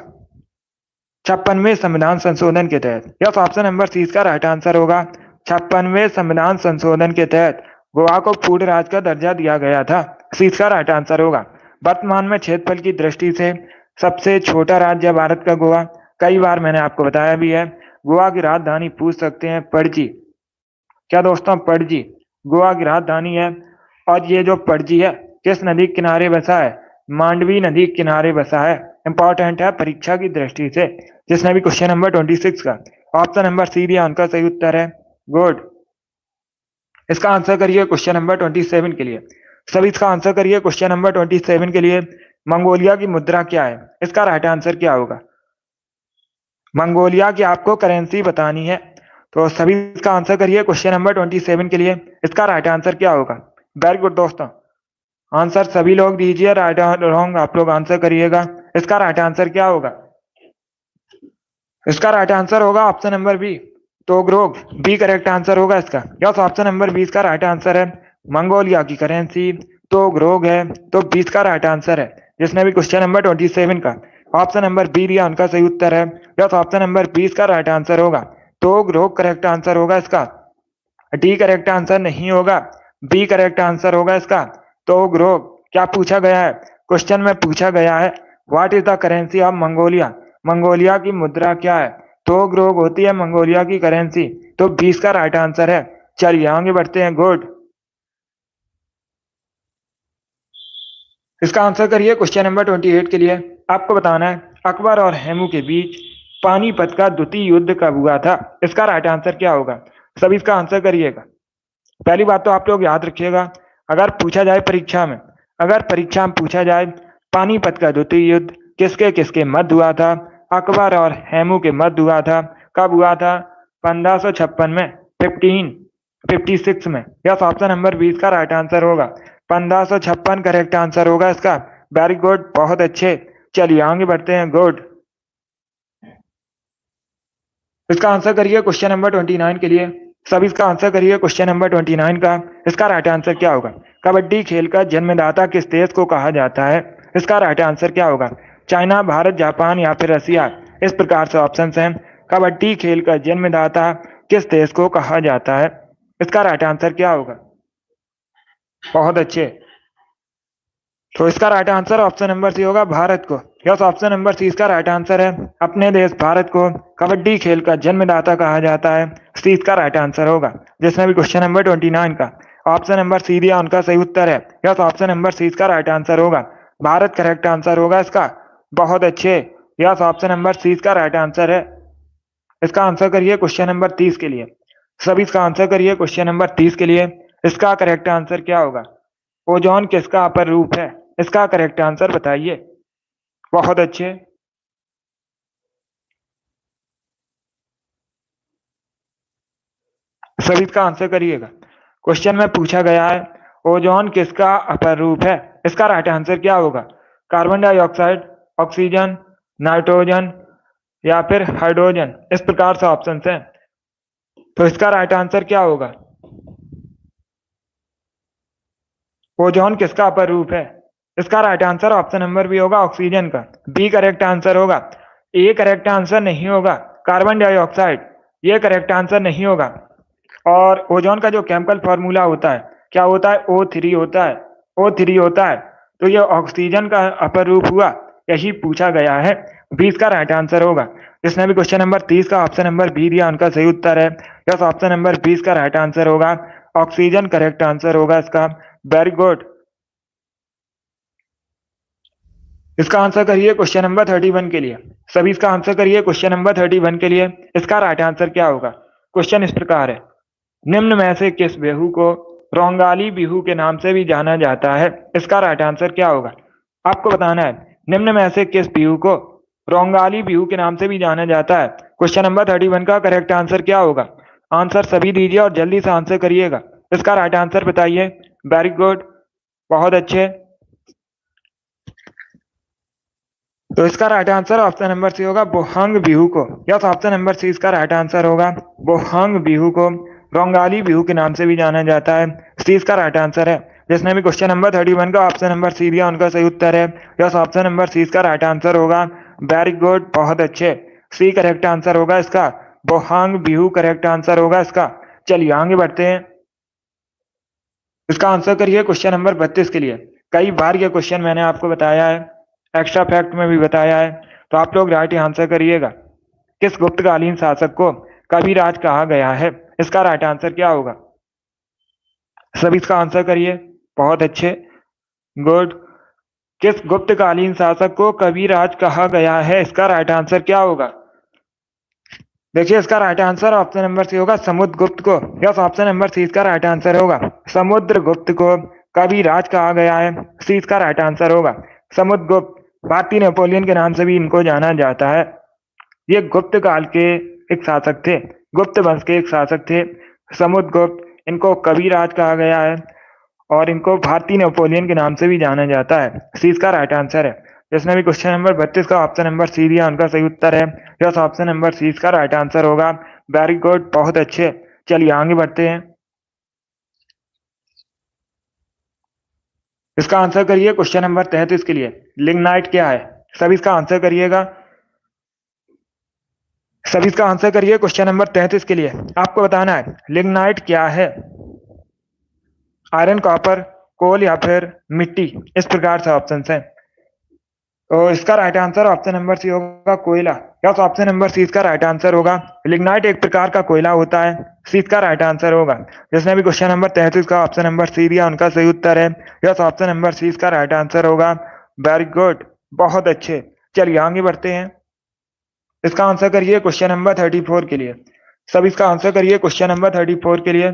Speaker 1: 56वें संविधान संशोधन के तहत। यस, ऑप्शन नंबर सी इसका राइट आंसर होगा। 56वें संविधान संशोधन के तहत गोवा को पूर्ण राज्य का दर्जा दिया गया था। सी इसका राइट आंसर होगा। वर्तमान में क्षेत्रफल की दृष्टि से सबसे छोटा राज्य है भारत का गोवा। कई बार मैंने आपको बताया भी है। गोवा की राजधानी पूछ सकते हैं पणजी। क्या दोस्तों, पणजी गोवा की राजधानी है। और ये जो पणजी है किस नदी के किनारे बसा है। मांडवी नदी के किनारे बसा है। इंपॉर्टेंट है परीक्षा की दृष्टि से। जिसने भी क्वेश्चन नंबर 26 का ऑप्शन नंबर सी दिया उनका सही उत्तर है। गुड। इसका आंसर करिए क्वेश्चन नंबर 27 के लिए। सभी इसका आंसर करिए क्वेश्चन नंबर 27 के लिए। मंगोलिया की मुद्रा क्या है। इसका राइट आंसर क्या होगा। मंगोलिया की आपको करेंसी बतानी है, तो सभी इसका आंसर करिए क्वेश्चन नंबर 27 के लिए। इसका राइट आंसर क्या होगा। वेरी गुड दोस्तों, आंसर सभी लोग दीजिए। राइट और रॉन्ग आप लोग आंसर करिएगा। इसका राइट आंसर क्या होगा। इसका राइट आंसर होगा option number B, togrog. B correct answer होगा इसका। यस, ऑप्शन नंबर 20 का राइट आंसर है। मंगोलिया की करेंसी तोगरोग है, तो 20 का राइट आंसर है। जिसने भी क्वेश्चन नंबर 27 का ऑप्शन नंबर बी दिया उनका सही उत्तर है। यस, ऑप्शन नंबर 20 का राइट आंसर होगा। तोगरोग करेक्ट आंसर होगा इसका। डी करेक्ट आंसर नहीं होगा, बी करेक्ट आंसर होगा इसका। तोगरोग। क्या पूछा गया है क्वेश्चन में, पूछा गया है what is the currency of Mongolia. Mongolia की मुद्रा क्या है। तोगरोग होती है मंगोलिया की करेंसी, तो 20 का राइट आंसर है। चलिए आगे बढ़ते हैं। गुड। इसका आंसर करिए क्वेश्चन नंबर 28 के लिए। आपको बताना है अकबर और हेमू के बीच पानीपत का द्वितीय युद्ध कब हुआ था। इसका राइट आंसर क्या होगा। सभी इसका आंसर करिएगा। पहली बात तो आप लोग याद रखिएगा, अगर पूछा जाए परीक्षा में, अगर परीक्षा में पूछा जाए पानीपत का द्वितीय युद्ध किसके किसके मध्य हुआ था। अकबर और हेमू के मध्य हुआ था। कब हुआ था। 1556 में, 1556 में। यस, ऑप्शन नंबर 20 का राइट आंसर होगा। 1556 करेक्ट आंसर होगा इसका। वेरी गुड, बहुत अच्छे। चलिए आगे बढ़ते हैं। गुड। इसका आंसर करिए क्वेश्चन नंबर 29 के लिए। सभी इसका आंसर करिए क्वेश्चन नंबर 29 का। इसका राइट आंसर क्या होगा। कबड्डी खेल का जन्मदाता किस देश को कहा जाता है। इसका राइट आंसर क्या होगा। चाइना, भारत, जापान या फिर रसिया। इस प्रकार से ऑप्शन हैं। कबड्डी खेल का जन्मदाता किस देश को कहा जाता है। इसका राइट आंसर क्या होगा। बहुत अच्छे। तो इसका right answer option number C होगा, भारत को। यस, ऑप्शन नंबर सी इसका राइट आंसर है। अपने देश भारत को कबड्डी खेल का जन्मदाता कहा जाता है। सी इसका राइट आंसर होगा। जिसने भी क्वेश्चन नंबर 29 का ऑप्शन नंबर सी दिया उनका सही उत्तर है। यस, ऑप्शन नंबर सी इसका राइट आंसर होगा। भारत करेक्ट आंसर होगा इसका। बहुत अच्छे। यस, ऑप्शन नंबर सी इसका राइट आंसर है। इसका आंसर करिए क्वेश्चन नंबर 30 के लिए। सभी इसका आंसर करिए क्वेश्चन नंबर 30 के लिए। इसका करेक्ट आंसर क्या होगा। ओजोन किसका अपर रूप है। इसका करेक्ट आंसर बताइए। बहुत अच्छे। सभी इसका आंसर करिएगा। क्वेश्चन में पूछा गया है ओजोन किसका अपर रूप है। इसका राइट आंसर क्या होगा। कार्बन डाइऑक्साइड, ऑक्सीजन, नाइट्रोजन या फिर हाइड्रोजन। इस प्रकार से ऑप्शन हैं, तो इसका राइट आंसर क्या होगा। ओजोन किसका अपर रूप है। इसका right answer option number B होगा, ऑक्सीजन का। बी करेक्ट आंसर होगा। ए करेक्ट आंसर नहीं होगा, कार्बन डाइऑक्साइड। ये करेक्ट आंसर नहीं होगा। और ओजोन का जो केमिकल फॉर्मूला होता है क्या होता है। O3 होता है। O3 होता है, तो ये ऑक्सीजन का अपर रूप हुआ। यही पूछा गया है। 20 का राइट आंसर होगा। जिसने भी क्वेश्चन नंबर 30 का ऑप्शन नंबर बी दिया उनका सही उत्तर है। यस, ऑप्शन नंबर 20 का राइट आंसर होगा। ऑक्सीजन करेक्ट आंसर होगा इसका। Very good. इसका आंसर करिए क्वेश्चन नंबर 31 के लिए। सभी इसका आंसर करिए क्वेश्चन नंबर 31 के लिए। इसका राइट आंसर क्या होगा। क्वेश्चन इस प्रकार है, निम्न में से किस बिहू को रोंगाली बिहू के नाम से भी जाना जाता है। इसका राइट आंसर क्या होगा। आपको बताना है निम्न में से किस बिहू को रोंगाली बिहू के नाम से भी जाना जाता है। क्वेश्चन नंबर 31 का करेक्ट आंसर क्या होगा? आंसर सभी दीजिए और जल्दी से आंसर करिएगा। इसका राइट आंसर बताइए। वेरी गुड, बहुत अच्छे। तो इसका right answer option number C होगा बोहंग बिहू को। यस, ऑप्शन नंबर सी इसका राइट आंसर होगा। बोहंग बिहू को रोंगाली बिहू के नाम से भी जाना जाता है। सी इसका राइट आंसर है। जिसने भी क्वेश्चन नंबर 31 का ऑप्शन नंबर सी दिया उनका सही उत्तर है। यस, ऑप्शन नंबर सी इसका राइट आंसर होगा। वेरी गुड, बहुत अच्छे। सी करेक्ट आंसर होगा इसका। बोहांग बिहू करेक्ट आंसर होगा इसका। चलिए आगे बढ़ते हैं। इसका आंसर करिए क्वेश्चन नंबर 32 के लिए। कई बार ये क्वेश्चन मैंने आपको बताया है, एक्स्ट्रा फैक्ट में भी बताया है, तो आप लोग राइट आंसर करिएगा। किस गुप्तकालीन शासक को कविराज कहा गया है? इसका राइट आंसर क्या होगा? सभी इसका आंसर करिए। बहुत अच्छे, गुड। किस गुप्तकालीन शासक को कविराज कहा गया है? इसका राइट आंसर क्या होगा? देखिए इसका right answer option number C होगा समुद्रगुप्त को। यस, ऑप्शन नंबर सी इसका राइट आंसर होगा। समुद्रगुप्त को कविराज कहा गया है। सी इसका राइट आंसर होगा। समुद्रगुप्त भारतीय नेपोलियन के नाम से भी इनको जाना जाता है। ये गुप्त काल के एक शासक थे, गुप्त वंश के एक शासक थे समुद्रगुप्त। इनको कविराज कहा गया है और इनको भारतीय नेपोलियन के नाम से भी जाना जाता है। सी इसका राइट आंसर है। जिसने भी क्वेश्चन नंबर 32 का ऑप्शन नंबर सी दिया उनका सही उत्तर है। यस, ऑप्शन नंबर सी इसका राइट आंसर होगा। वेरी गुड, बहुत अच्छे। चलिए आगे बढ़ते हैं। इसका आंसर करिए क्वेश्चन नंबर 33 के लिए। लिग्नाइट क्या है? सभी इसका आंसर करिएगा। सभी इसका आंसर करिए क्वेश्चन नंबर 33 के लिए। आपको बताना है लिग्नाइट क्या है। आयरन, कॉपर, कोल या फिर मिट्टी, इस प्रकार से ऑप्शन है। तो इसका right answer option number C होगा कोयला। यस, ऑप्शन नंबर सी इसका राइट आंसर होगा। लिग्नाइट एक प्रकार का कोयला होता है। सी इसका राइट आंसर होगा। जिसने भी क्वेश्चन नंबर 33 का ऑप्शन नंबर सी दिया उनका सही उत्तर है। यस, ऑप्शन नंबर सी इसका राइट आंसर होगा। वेरी गुड, बहुत अच्छे। चलिए आगे बढ़ते हैं। इसका आंसर करिए क्वेश्चन नंबर 34 के लिए। सब इसका आंसर करिए क्वेश्चन नंबर 34 के लिए।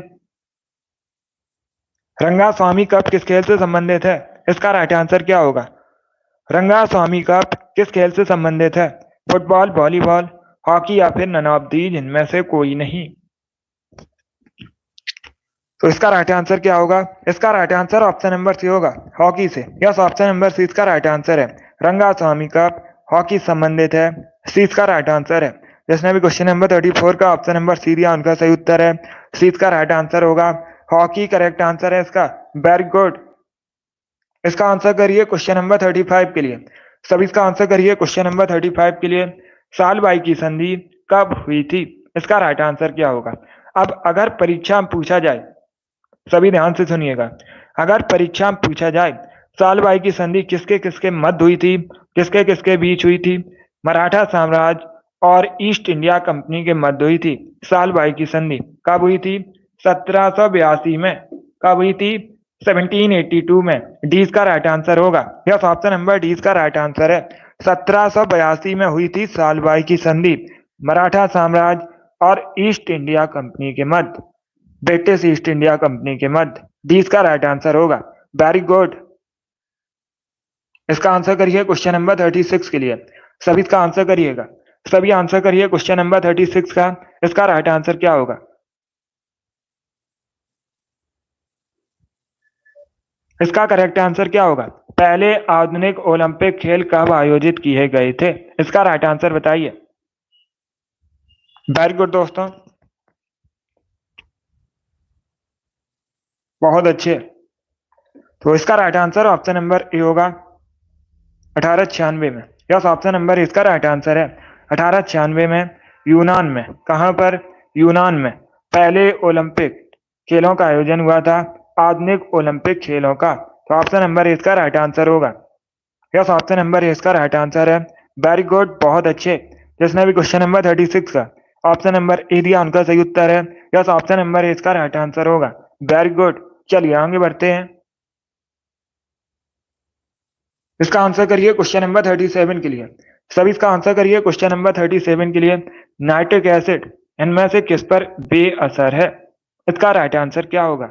Speaker 1: रंगा स्वामी कप किस खेल से संबंधित है? इसका राइट आंसर क्या होगा? रंगा स्वामी कप किस खेल से संबंधित है? फुटबॉल, वॉलीबॉल, हॉकी या फिर नन ऑफ दीज इनमें से कोई नहीं। तो इसका राइट आंसर क्या होगा? इसका right answer option number C होगा हॉकी से। यस, ऑप्शन नंबर सी इसका राइट आंसर है। रंगा स्वामी कप हॉकी संबंधित है। सी इसका राइट आंसर है। जिसने भी क्वेश्चन नंबर 34 का ऑप्शन नंबर सी दिया उनका सही उत्तर है। सी इसका राइट आंसर होगा। हॉकी करेक्ट आंसर है इसका। Very good. इसका आंसर करिए क्वेश्चन नंबर 35 के लिए। सब इसका आंसर करिए क्वेश्चन नंबर 35 के लिए। साल बाई की संधि कब हुई थी? इसका राइट आंसर क्या होगा? अब अगर परीक्षा में पूछा जाए, सभी ध्यान से सुनिएगा, अगर परीक्षा में पूछा जाए साल बाई की संधि किसके किसके मध्य हुई थी, किसके किसके बीच हुई थी? मराठा साम्राज्य और ईस्ट इंडिया कंपनी के मध्य हुई थी साल बाई की संधि। कब हुई थी? 1782 में। कब हुई थी? 1782 में। डी इसका राइट आंसर होगा। यस, ऑप्शन नंबर डी इसका राइट आंसर है। 1782 में हुई थी साल बाई की संधि मराठा साम्राज्य और ईस्ट इंडिया कंपनी के मध्य, ब्रिटिश ईस्ट इंडिया कंपनी के मध्य। डी इसका राइट आंसर होगा। Very good. इसका आंसर करिए क्वेश्चन नंबर 36 के लिए। सभी इसका आंसर करिएगा। सभी आंसर करिए क्वेश्चन नंबर 36 का। इसका राइट आंसर क्या होगा? इसका करेक्ट आंसर क्या होगा? पहले आधुनिक ओलंपिक खेल कब आयोजित किए गए थे? इसका राइट आंसर बताइए। वेरी गुड दोस्तों, बहुत अच्छे। तो इसका right answer option number A होगा 1896 में। यस, ऑप्शन नंबर इसका राइट आंसर है। 1896 में यूनान में। कहां पर? यूनान में पहले ओलंपिक खेलों का आयोजन हुआ था, आधुनिक ओलंपिक खेलों का। तो ऑप्शन नंबर इसका राइट आंसर होगा। यस, ऑप्शन नंबर इसका राइट आंसर है। वेरी गुड, बहुत अच्छे। जिसने भी क्वेश्चन नंबर 36 का ऑप्शन नंबर ए दिया उनका सही उत्तर है। यस, ऑप्शन नंबर इसका राइट आंसर होगा। Very good. चलिए आगे बढ़ते हैं। इसका आंसर करिए क्वेश्चन नंबर 37 के लिए। सभी इसका आंसर करिए क्वेश्चन नंबर 37 के लिए। नाइट्रिक एसिड इनमें से किस पर बेअसर है? इसका राइट आंसर क्या होगा?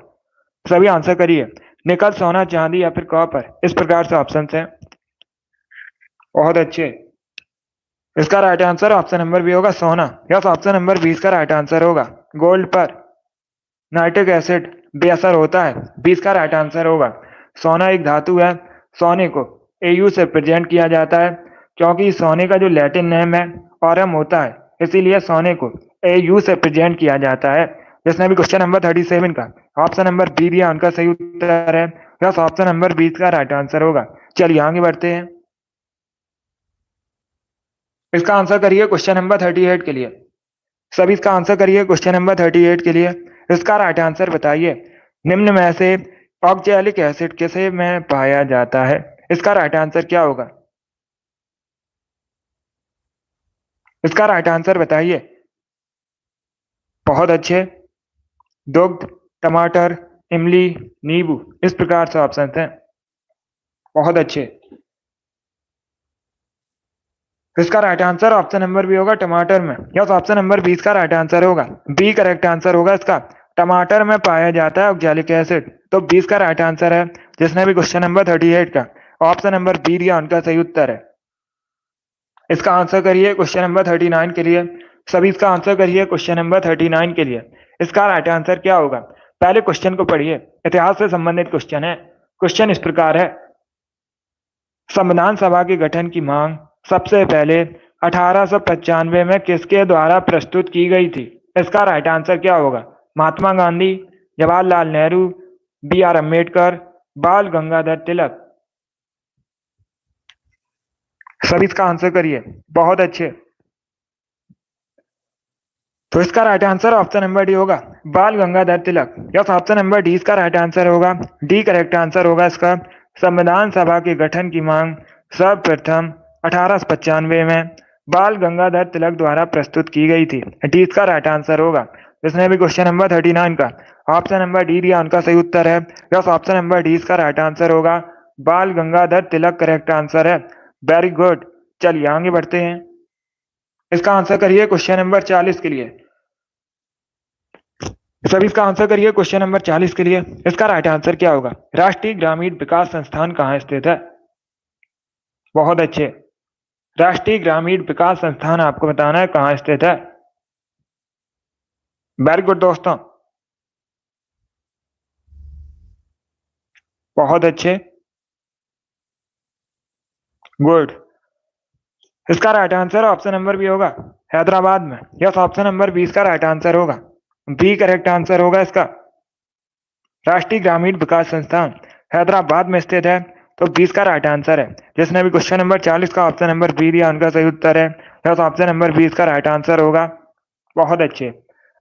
Speaker 1: सभी आंसर करिए। निकल, सोना, चांदी या फिर कॉपर, इस प्रकार से ऑप्शन है। बहुत अच्छे। इसका right answer option number B होगा सोना। यस, ऑप्शन नंबर 20 का राइट आंसर होगा। गोल्ड पर नाइट्रिक एसिड बेअसर होता है। 20 का राइट आंसर होगा। सोना एक धातु है। सोने को Au से प्रेजेंट किया जाता है क्योंकि सोने का जो लैटिन नेम है ऑरम होता है, इसीलिए सोने को Au से प्रेजेंट किया जाता है। जिसने भी क्वेश्चन नंबर 37 का ऑप्शन नंबर बी दिया उनका सही उत्तर है। यस, ऑप्शन नंबर 20 का राइट आंसर होगा। चलिए आगे बढ़ते हैं। इसका आंसर करिए क्वेश्चन नंबर 38 के लिए। सभी इसका आंसर करिए क्वेश्चन नंबर 38 के लिए। इसका राइट आंसर बताइए। निम्न में से ऑक्जेलिक एसिड किसे में पाया जाता है? इसका राइट आंसर क्या होगा? इसका राइट आंसर बताइए। बहुत अच्छे। दुग्ध, टमाटर, इमली, नींबू, इस प्रकार से ऑप्शन हैं। बहुत अच्छे। इसका right answer option number B होगा टमाटर में। यस, ऑप्शन नंबर 20 का राइट आंसर होगा। बी करेक्ट आंसर होगा इसका। टमाटर में पाया जाता है ऑक्जेलिक एसिड, तो 20 का राइट आंसर है। जिसने भी क्वेश्चन नंबर 38 का ऑप्शन नंबर बी दिया उनका सही उत्तर है। इसका आंसर करिए क्वेश्चन नंबर 39 के लिए। सभी इसका आंसर करिए क्वेश्चन नंबर 39 के लिए। इसका राइट आंसर क्या होगा? पहले क्वेश्चन को पढ़िए। इतिहास से संबंधित क्वेश्चन है। क्वेश्चन इस प्रकार है। संविधान सभा के गठन की मांग सबसे पहले 1895 में किसके द्वारा प्रस्तुत की गई थी? इसका राइट आंसर क्या होगा? महात्मा गांधी, जवाहरलाल नेहरू, बी आर अम्बेडकर, बाल गंगाधर तिलक। सभी इसका आंसर करिए। बहुत अच्छे। तो इसका right answer option number D होगा, बाल Gangadhar Tilak. Yes, option number D इसका राइट आंसर होगा। डी करेक्ट आंसर होगा इसका। संविधान सभा के गठन की मांग सर्वप्रथम 1895 में बाल गंगाधर तिलक द्वारा प्रस्तुत की गई थी। डी इसका राइट आंसर होगा। जिसने भी क्वेश्चन नंबर 39 का ऑप्शन नंबर डी दिया उनका सही उत्तर है। यस, ऑप्शन नंबर डी इसका राइट आंसर होगा। बाल गंगाधर तिलक करेक्ट आंसर है। Very good. चलिए आगे बढ़ते हैं। इसका आंसर करिए क्वेश्चन नंबर 40 के लिए। सभी इसका आंसर करिए क्वेश्चन नंबर 40 के लिए। इसका राइट आंसर क्या होगा? राष्ट्रीय ग्रामीण विकास संस्थान कहाँ स्थित है? बहुत अच्छे। राष्ट्रीय ग्रामीण विकास संस्थान आपको बताना है कहाँ स्थित है। वेरी गुड दोस्तों। बहुत अच्छे। गुड। इसका right answer option number B होगा, हैदराबाद में। यस, ऑप्शन नंबर 20 का राइट आंसर होगा। बी करेक्ट आंसर होगा इसका। राष्ट्रीय ग्रामीण विकास संस्थान हैदराबाद में स्थित है, तो 20 का राइट आंसर है। जिसने भी क्वेश्चन नंबर 40 का ऑप्शन नंबर बी दिया उनका सही उत्तर है। यस, ऑप्शन नंबर 20 का राइट आंसर होगा। बहुत अच्छे।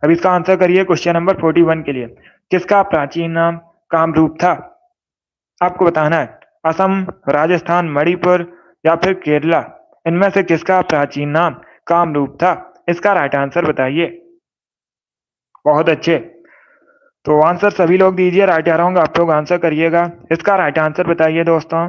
Speaker 1: अब इसका आंसर करिए क्वेश्चन नंबर 41 के लिए। किसका प्राचीन नाम कामरूप था? आपको बताना है। असम, राजस्थान, मणिपुर या फिर केरला, इनमें से किसका प्राचीन नाम कामरूप था? इसका राइट आंसर बताइए। बहुत अच्छे। तो आंसर सभी लोग दीजिए। राइट आ रहा आप लोग आंसर करिएगा। इसका राइट आंसर बताइए दोस्तों।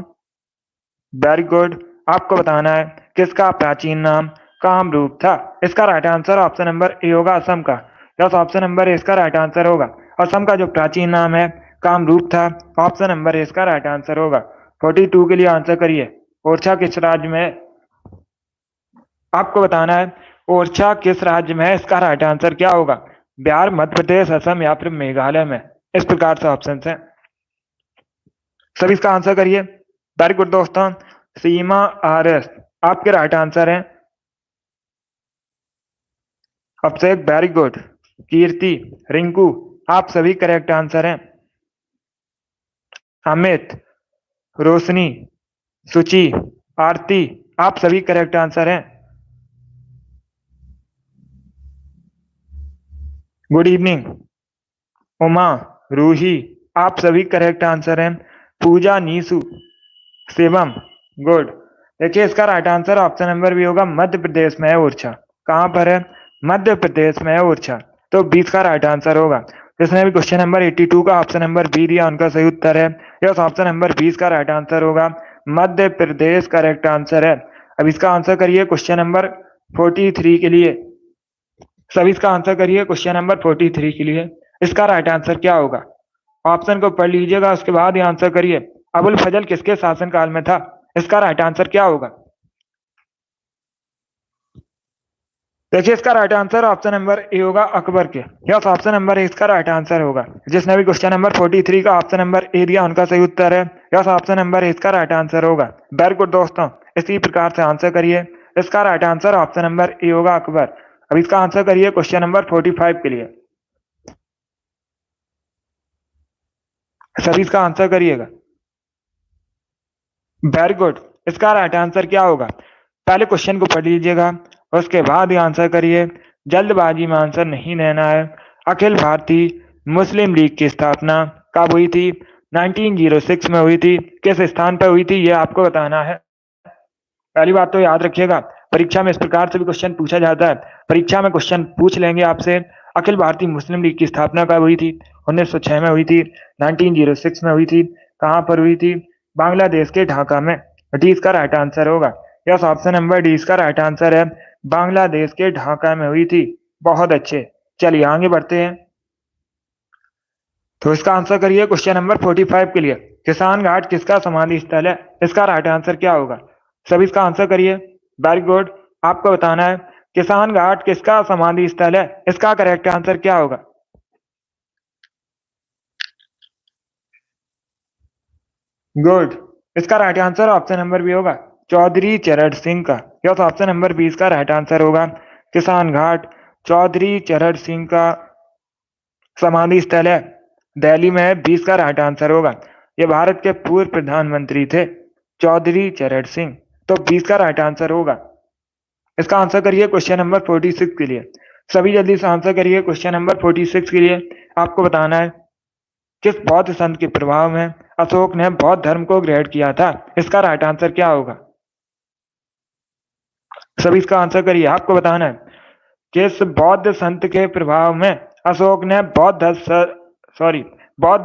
Speaker 1: Very good. आपको बताना है किसका प्राचीन नाम कामरूप था। इसका right answer option number A होगा, असम का। यस, ऑप्शन नंबर ए इसका राइट आंसर होगा। असम का जो प्राचीन नाम है कामरूप था। ऑप्शन नंबर ए इसका राइट आंसर होगा। 42 के लिए आंसर करिए। ओरछा किस राज्य में है? आपको बताना है ओरछा किस राज्य में है। इसका राइट आंसर क्या होगा? बिहार, मध्य प्रदेश, असम या फिर मेघालय में। इस प्रकार से ऑप्शन है। सभी इसका आंसर करिए। वेरी गुड दोस्तों। सीमा आर एस आपके राइट आंसर है। अभिषेक वेरी गुड। कीर्ति, रिंकू, आप सभी करेक्ट आंसर हैं। अमित, रोशनी, सुचि, आरती, आप सभी करेक्ट आंसर हैं। Good evening. उमा, रूही, आप सभी करेक्ट आंसर हैं। पूजा, नीसू, शिवम, गुड। देखिए इसका right answer option number B होगा, मध्य प्रदेश में है ओरछा। कहां पर है? मध्य प्रदेश में है ओरछा, तो 20 का राइट आंसर होगा। जिसने भी क्वेश्चन नंबर 82 का ऑप्शन नंबर बी दिया उनका सही उत्तर है। यस, ऑप्शन नंबर 20 का राइट आंसर होगा। मध्य प्रदेश करेक्ट आंसर है। अब इसका आंसर करिए क्वेश्चन नंबर 43 के लिए। सभी इसका आंसर करिए क्वेश्चन नंबर 43 के लिए। इसका राइट आंसर क्या होगा? ऑप्शन को पढ़ लीजिएगा, उसके बाद ही आंसर करिए। अबुल फजल किसके शासनकाल में था? इसका राइट आंसर क्या होगा? देखिए इसका right answer option number A होगा अकबर के। यस, ऑप्शन नंबर ए इसका राइट आंसर होगा। जिसने भी क्वेश्चन नंबर 43 का ऑप्शन नंबर ए दिया उनका सही उत्तर है। यस, ऑप्शन नंबर ए इसका राइट आंसर होगा। वेरी गुड दोस्तों, इसी प्रकार से आंसर करिए। इसका right answer option number A होगा अकबर। अब इसका आंसर करिए क्वेश्चन नंबर 45 के लिए। सभी इसका आंसर करिएगा। वेरी गुड, इसका राइट आंसर क्या होगा? पहले क्वेश्चन को पढ़ लीजिएगा, उसके बाद ही आंसर करिए। जल्दबाजी में आंसर नहीं देना है। अखिल भारतीय मुस्लिम लीग की स्थापना कब हुई थी? 1906 में हुई थी। किस स्थान पर हुई थी ये आपको बताना है। पहली बात तो याद रखिएगा, परीक्षा में इस प्रकार से भी क्वेश्चन पूछा जाता है। परीक्षा में क्वेश्चन पूछ लेंगे आपसे, अखिल भारतीय मुस्लिम लीग की स्थापना कब हुई थी? 1906 में हुई थी। 1906 में हुई थी। कहाँ पर हुई थी? बांग्लादेश के ढाका में। डी इसका राइट आंसर होगा। यस, ऑप्शन नंबर डी इसका राइट आंसर है। बांग्लादेश के ढाका में हुई थी। बहुत अच्छे, चलिए आगे बढ़ते हैं। तो इसका आंसर करिए क्वेश्चन नंबर 45 के लिए। किसान घाट किसका समाधि स्थल है? इसका राइट आंसर क्या होगा? सभी इसका आंसर करिए। वेरी गुड, आपको बताना है किसान घाट किसका समाधि स्थल है। इसका करेक्ट आंसर क्या होगा? गुड, इसका right answer option number B होगा, चौधरी चरण सिंह का। यस, ऑप्शन नंबर बी इसका राइट आंसर होगा। किसान घाट चौधरी चरण सिंह का समाधि स्थल है, दिल्ली में है। 20 का राइट आंसर होगा। ये भारत के पूर्व प्रधानमंत्री थे, चौधरी चरण सिंह। तो 20 का राइट आंसर होगा। इसका आंसर करिए क्वेश्चन नंबर 46 के लिए। सभी जल्दी से आंसर करिए क्वेश्चन नंबर 46 के लिए। आपको बताना है किस बौद्ध संत के प्रभाव में अशोक ने बौद्ध धर्म को ग्रहण किया था। इसका राइट आंसर क्या होगा? सभी इसका आंसर करिए। आपको बताना है किस बौद्ध संत के प्रभाव में अशोक ने बौद्ध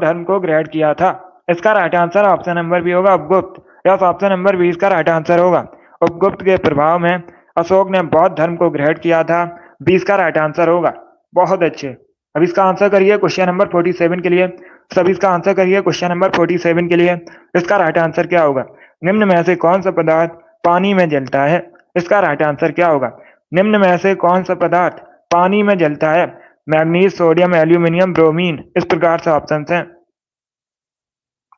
Speaker 1: धर्म को ग्रहण किया था। इसका right answer option number B होगा, Upagupta. Yes, option number B इसका राइट आंसर होगा। उपगुप्त के प्रभाव में अशोक ने बौद्ध धर्म को ग्रहण किया था। 20 का राइट आंसर होगा। बहुत अच्छे, अब इसका आंसर करिए क्वेश्चन नंबर 47 के लिए। सभी इसका आंसर करिए क्वेश्चन नंबर 47 के लिए। इसका राइट आंसर क्या होगा? निम्न में से कौन सा पदार्थ पानी में जलता है? इसका राइट आंसर क्या होगा? निम्न में से कौन सा पदार्थ पानी में जलता है? Manganese, sodium, aluminium, bromine. इस प्रकार से ऑप्शन हैं।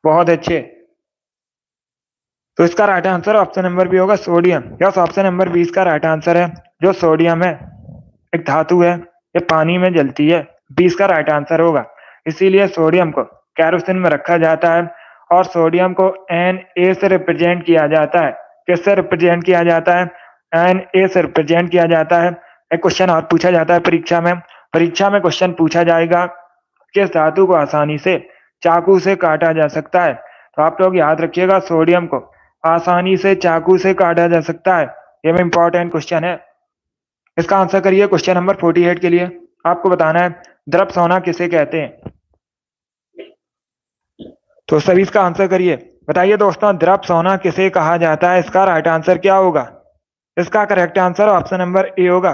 Speaker 1: बहुत अच्छे, तो इसका right answer option number B होगा, सोडियम। यस, ऑप्शन नंबर 20 का राइट आंसर है। जो सोडियम है एक धातु है, ये पानी में जलती है। 20 का राइट आंसर होगा। इसीलिए सोडियम को कैरोसिन में रखा जाता है और सोडियम को Na से रिप्रेजेंट किया जाता है। किससे रिप्रेजेंट किया जाता है? Na से रिप्रेजेंट किया जाता है। एक क्वेश्चन और पूछा जाता है परीक्षा में। परीक्षा में क्वेश्चन पूछा जाएगा किस धातु को आसानी से चाकू से काटा जा सकता है? तो आप लोग याद रखिएगा, सोडियम को आसानी से चाकू से काटा जा सकता है। ये इंपॉर्टेंट क्वेश्चन है। इसका आंसर करिए क्वेश्चन नंबर 48 के लिए। आपको बताना है द्रव सोना किसे कहते हैं। तो सभी इसका आंसर करिए। बताइए दोस्तों, द्रव सोना किसे कहा जाता है? इसका राइट आंसर क्या होगा? इसका correct answer option number A होगा,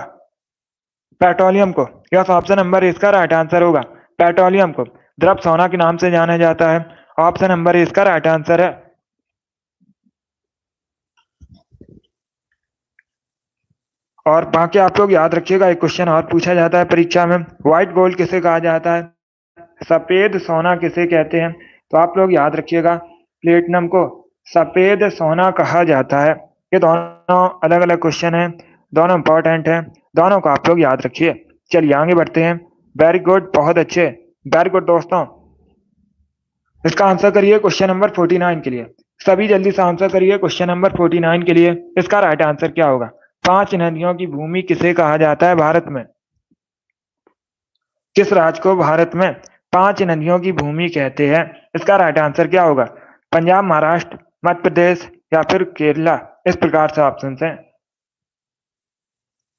Speaker 1: पेट्रोलियम को। यस, ऑप्शन नंबर ए इसका राइट आंसर होगा। पेट्रोलियम को द्रव सोना के नाम से जाना जाता है। ऑप्शन नंबर ए इसका राइट आंसर है। और बाकी आप लोग याद रखिएगा, एक क्वेश्चन और पूछा जाता है परीक्षा में, व्हाइट गोल्ड किसे कहा जाता है? सफेद सोना किसे कहते हैं? तो आप लोग याद रखिएगा, प्लेटिनम को सफेद सोना कहा जाता है। ये दोनों अलग अलग क्वेश्चन हैं, दोनों इंपॉर्टेंट हैं, दोनों को आप लोग याद रखिए। चलिए आगे बढ़ते हैं। वेरी गुड, बहुत अच्छे, वेरी गुड दोस्तों। इसका आंसर करिए क्वेश्चन नंबर 49 के लिए। सभी जल्दी से आंसर करिए क्वेश्चन नंबर 49 के लिए। इसका राइट आंसर क्या होगा? 5 नदियों की भूमि किसे कहा जाता है भारत में? किस राज्य को भारत में 5 नदियों की भूमि कहते हैं? इसका राइट आंसर क्या होगा? पंजाब, महाराष्ट्र, मध्य प्रदेश या फिर केरला। इस प्रकार से ऑप्शन हैं।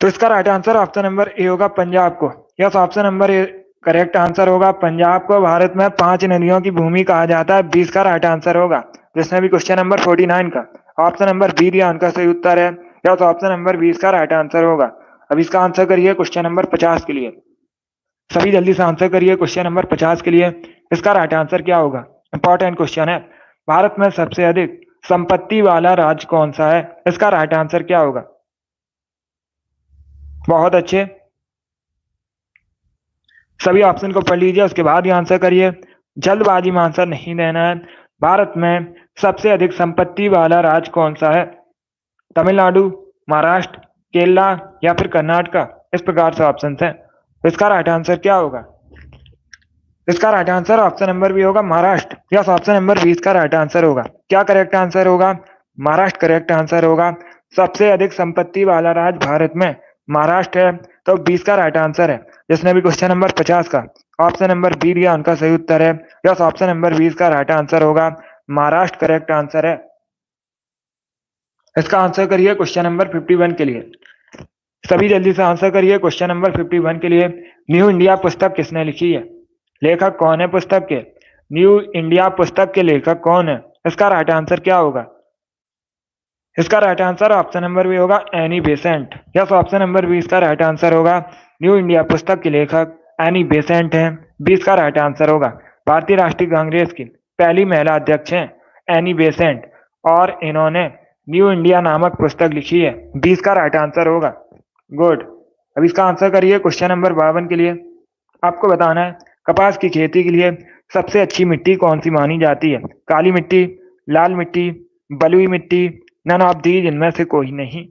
Speaker 1: तो इसका right answer option number A होगा, पंजाब को। Yes, option number A correct answer होगा। पंजाब को भारत में 5 नदियों की भूमि कहा जाता है। 20 का राइट आंसर होगा। जिसने भी क्वेश्चन नंबर 49 का ऑप्शन नंबर बी दिया उनका सही उत्तर है। यस, ऑप्शन नंबर 20 का राइट आंसर होगा। अब इसका आंसर करिए क्वेश्चन नंबर 50 के लिए। सभी जल्दी से आंसर करिए क्वेश्चन नंबर 50 के लिए। इसका राइट आंसर क्या होगा? इंपॉर्टेंट क्वेश्चन है। भारत में सबसे अधिक संपत्ति वाला राज्य कौन सा है? इसका राइट आंसर क्या होगा? बहुत अच्छे। सभी ऑप्शन को पढ़ लीजिए, उसके बाद ही आंसर करिए। जल्दबाजी में आंसर नहीं देना है। भारत में सबसे अधिक संपत्ति वाला राज्य कौन सा है? तमिलनाडु, महाराष्ट्र, केरला या फिर कर्नाटका? इस प्रकार से ऑप्शन है। इसका राइट आंसर क्या होगा? इसका right answer option number B होगा, महाराष्ट्र। यस, ऑप्शन नंबर 20 का राइट आंसर होगा। क्या करेक्ट आंसर होगा? महाराष्ट्र करेक्ट आंसर होगा। सबसे अधिक संपत्ति वाला राज्य भारत में महाराष्ट्र है, तो 20 का राइट आंसर है। जिसने भी क्वेश्चन नंबर 50 का ऑप्शन नंबर बी दिया, उनका सही उत्तर है। यस, ऑप्शन नंबर 20 का राइट आंसर होगा, महाराष्ट्र करेक्ट आंसर है। इसका आंसर करिए क्वेश्चन नंबर 51 के लिए। सभी जल्दी से आंसर करिए क्वेश्चन नंबर 51 के लिए। न्यू इंडिया पुस्तक किसने लिखी है? लेखक कौन है पुस्तक के? न्यू इंडिया पुस्तक के लेखक कौन है? इसका राइट आंसर क्या होगा? इसका right answer option number B होगा, Annie Besant. Yes, option number 20 का राइट आंसर होगा। न्यू इंडिया पुस्तक के लेखक एनी बेसेंट हैं। 20 का राइट आंसर होगा। भारतीय राष्ट्रीय कांग्रेस की पहली महिला अध्यक्ष हैं एनी बेसेंट, और इन्होंने न्यू इंडिया नामक पुस्तक लिखी है। 20 का राइट आंसर होगा। गुड। अब इसका आंसर करिए क्वेश्चन नंबर 52 के लिए। आपको बताना है कपास की खेती के लिए सबसे अच्छी मिट्टी कौन सी मानी जाती है? काली मिट्टी, लाल मिट्टी, बलुई मिट्टी, नन ऑफ दीज, इनमें से कोई नहीं।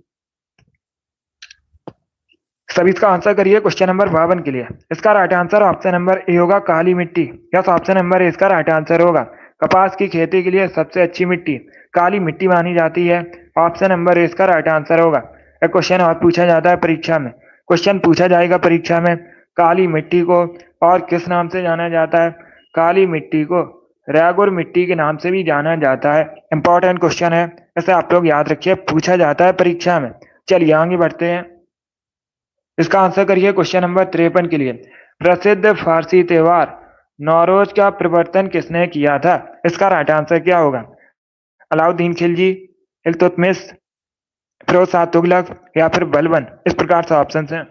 Speaker 1: सभी इसका आंसर करिए क्वेश्चन नंबर 52 के लिए। इसका right answer option number A होगा, काली मिट्टी। यस, ऑप्शन नंबर ए इसका राइट आंसर होगा। कपास की खेती के लिए सबसे अच्छी मिट्टी काली मिट्टी मानी जाती है। ऑप्शन नंबर ए इसका राइट आंसर होगा। एक क्वेश्चन और पूछा जाता है परीक्षा में। क्वेश्चन पूछा जाएगा परीक्षा में, काली मिट्टी को और किस नाम से जाना जाता है? काली मिट्टी को रेगुर मिट्टी के नाम से भी जाना जाता है। इंपॉर्टेंट क्वेश्चन है, इसे आप लोग याद रखिए, पूछा जाता है परीक्षा में। चलिए आगे बढ़ते हैं। इसका आंसर करिए क्वेश्चन नंबर 53 के लिए। प्रसिद्ध फारसी त्योहार नौरोज का प्रवर्तन किसने किया था? इसका राइट आंसर क्या होगा? अलाउद्दीन खिलजी, इल्तुतमिश, फिरोज शाह तुगलक या फिर बलबन? इस प्रकार से ऑप्शन हैं।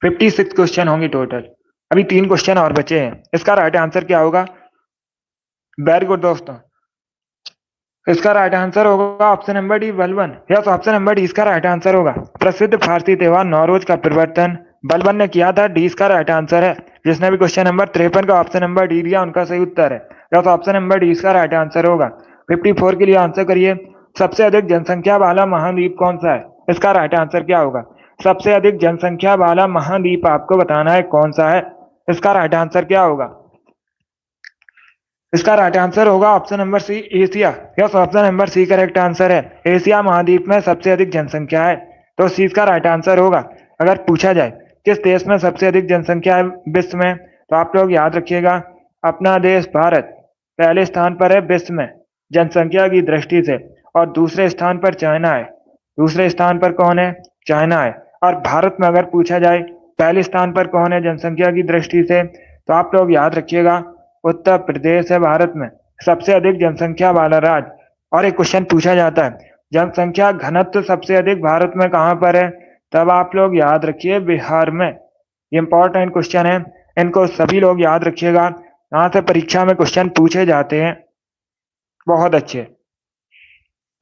Speaker 1: 56 क्वेश्चन होंगे टोटल। अभी 3 क्वेश्चन और बचे हैं। इसका राइट आंसर क्या होगा? वेरी गुड दोस्तों, इसका राइट आंसर होगा option number D, Balban. Yes, option number D इसका राइट आंसर होगा। प्रसिद्ध फारसी त्योहार नौरोज का प्रवर्तन बलबन ने किया था। डी इसका राइट आंसर है। जिसने भी क्वेश्चन नंबर 53 का ऑप्शन नंबर डी दिया, उनका सही उत्तर है। यस, ऑप्शन नंबर डी इसका राइट आंसर होगा। 54 के लिए आंसर करिए। सबसे अधिक जनसंख्या वाला महाद्वीप कौन सा है? इसका राइट आंसर क्या होगा? सबसे अधिक जनसंख्या वाला महाद्वीप आपको बताना है कौन सा है। इसका राइट आंसर क्या होगा? इसका राइट आंसर होगा option number C, Asia. Yes, option number C correct answer है। एशिया महाद्वीप में सबसे अधिक जनसंख्या है, तो सी इसका राइट आंसर होगा। अगर पूछा जाए किस देश में सबसे अधिक जनसंख्या है विश्व में, तो आप लोग याद रखिएगा, अपना देश भारत पहले स्थान पर है विश्व में जनसंख्या की दृष्टि से, और दूसरे स्थान पर चाइना है। दूसरे स्थान पर कौन है? चाइना है। और भारत में अगर पूछा जाए पहले स्थान पर कौन है जनसंख्या की दृष्टि से, तो आप लोग याद रखिएगा, उत्तर प्रदेश है भारत में सबसे अधिक जनसंख्या वाला राज्य। और एक क्वेश्चन पूछा जाता है, जनसंख्या घनत्व सबसे अधिक भारत में कहां पर है? तब आप लोग याद रखिए, बिहार में। ये इंपॉर्टेंट क्वेश्चन है, इनको सभी लोग याद रखिएगा, यहाँ से परीक्षा में क्वेश्चन पूछे जाते हैं। बहुत अच्छे।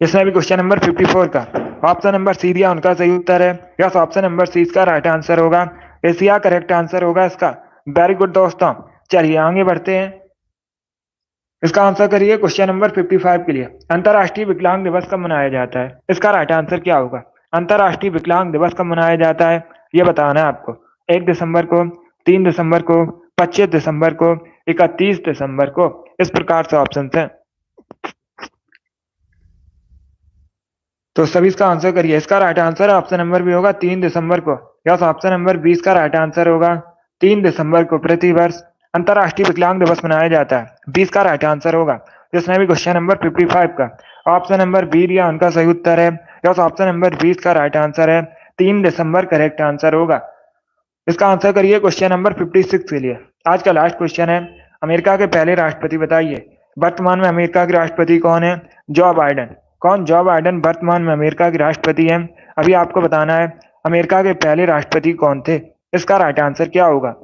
Speaker 1: इसमें भी क्वेश्चन नंबर 54 का ऑप्शन नंबर सी दिया, उनका सही उत्तर है। यस, ऑप्शन नंबर सी इसका राइट आंसर होगा। एशिया करेक्ट आंसर होगा इसका। वेरी गुड दोस्तों, चलिए आगे बढ़ते हैं। इसका आंसर करिए क्वेश्चन नंबर 55 के लिए। अंतर्राष्ट्रीय विकलांग दिवस कब मनाया जाता है? इसका राइट आंसर क्या होगा? अंतर्राष्ट्रीय विकलांग दिवस कब मनाया जाता है, ये बताना है आपको। 1 दिसंबर को, 3 दिसंबर को, 25 दिसंबर को, 31 दिसंबर को? इस प्रकार से ऑप्शन है। तो सभी इसका आंसर करिए। इसका राइट आंसर ऑप्शन नंबर भी होगा 3 दिसंबर को। यस, ऑप्शन नंबर 20 का राइट आंसर होगा। 3 दिसंबर को प्रतिवर्ष अंतर्राष्ट्रीय विकलांग दिवस मनाया जाता है। 20 का राइट आंसर होगा। जिसमें भी क्वेश्चन नंबर 55 का ऑप्शन नंबर बी दिया, उनका सही उत्तर है। यस, ऑप्शन नंबर 20 का राइट आंसर है। 3 दिसंबर करेक्ट आंसर होगा। इसका आंसर करिए क्वेश्चन नंबर 56 के लिए। आज का लास्ट क्वेश्चन है, अमेरिका के पहले राष्ट्रपति बताइए। वर्तमान में अमेरिका के राष्ट्रपति कौन है? Joe Biden. कौन? जो बाइडेन वर्तमान में अमेरिका के राष्ट्रपति हैं। अभी आपको बताना है अमेरिका के पहले राष्ट्रपति कौन थे। इसका राइट आंसर क्या होगा?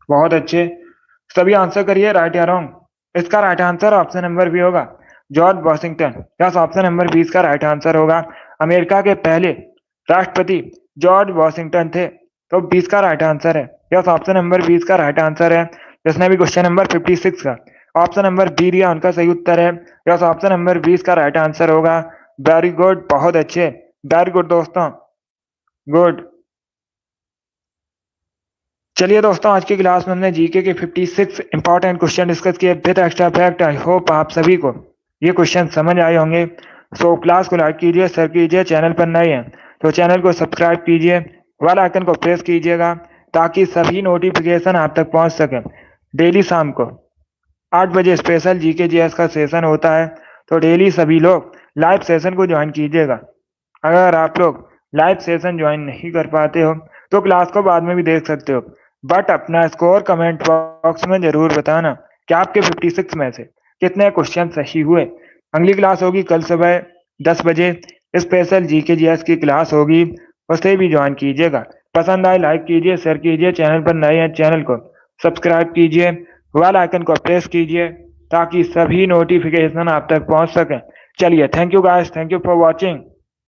Speaker 1: बहुत अच्छे, सभी आंसर करिए राइट या रॉन्ग। इसका right answer option number B होगा, George Washington. Yes, option number 20 का राइट आंसर होगा। अमेरिका के पहले राष्ट्रपति जॉर्ज वॉशिंगटन थे। तो 20 का राइट आंसर है। यस, ऑप्शन नंबर 20 का राइट आंसर है। जिसने भी क्वेश्चन नंबर 56 का ऑप्शन नंबर बी दिया उनका सही उत्तर है। यस, ऑप्शन नंबर 20 का राइट आंसर होगा। वेरी गुड, बहुत अच्छे, वेरी गुड दोस्तों, गुड। चलिए दोस्तों, आज की क्लास में हमने जीके के 56 इंपॉर्टेंट क्वेश्चन डिस्कस किए with extra fact. I hope आप सभी को ये क्वेश्चन समझ आए होंगे। सो क्लास को लाइक कीजिए, शेयर कीजिए, चैनल पर नए हैं तो चैनल को सब्सक्राइब कीजिए, बेल आइकन को प्रेस कीजिएगा ताकि सभी नोटिफिकेशन आप तक पहुंच सके। डेली शाम को 8 बजे स्पेशल जीके जीएस का सेशन होता है, तो डेली सभी लोग लाइव सेशन को ज्वाइन कीजिएगा। अगर आप लोग लाइव सेशन ज्वाइन नहीं कर पाते हो तो क्लास को बाद में भी देख सकते हो, बट अपना स्कोर कमेंट बॉक्स में जरूर बताना कि आपके 56 में से कितने क्वेश्चन सही हुए। अगली क्लास होगी कल सुबह 10 बजे, स्पेशल जीके जीएस की क्लास होगी, उसे भी ज्वाइन कीजिएगा। पसंद आए लाइक कीजिए, शेयर कीजिए, चैनल पर नए हैं चैनल को सब्सक्राइब कीजिए, बेल आइकन को प्रेस कीजिए ताकि सभी नोटिफिकेशन आप तक पहुंच सके। चलिए, thank you guys, thank you for watching.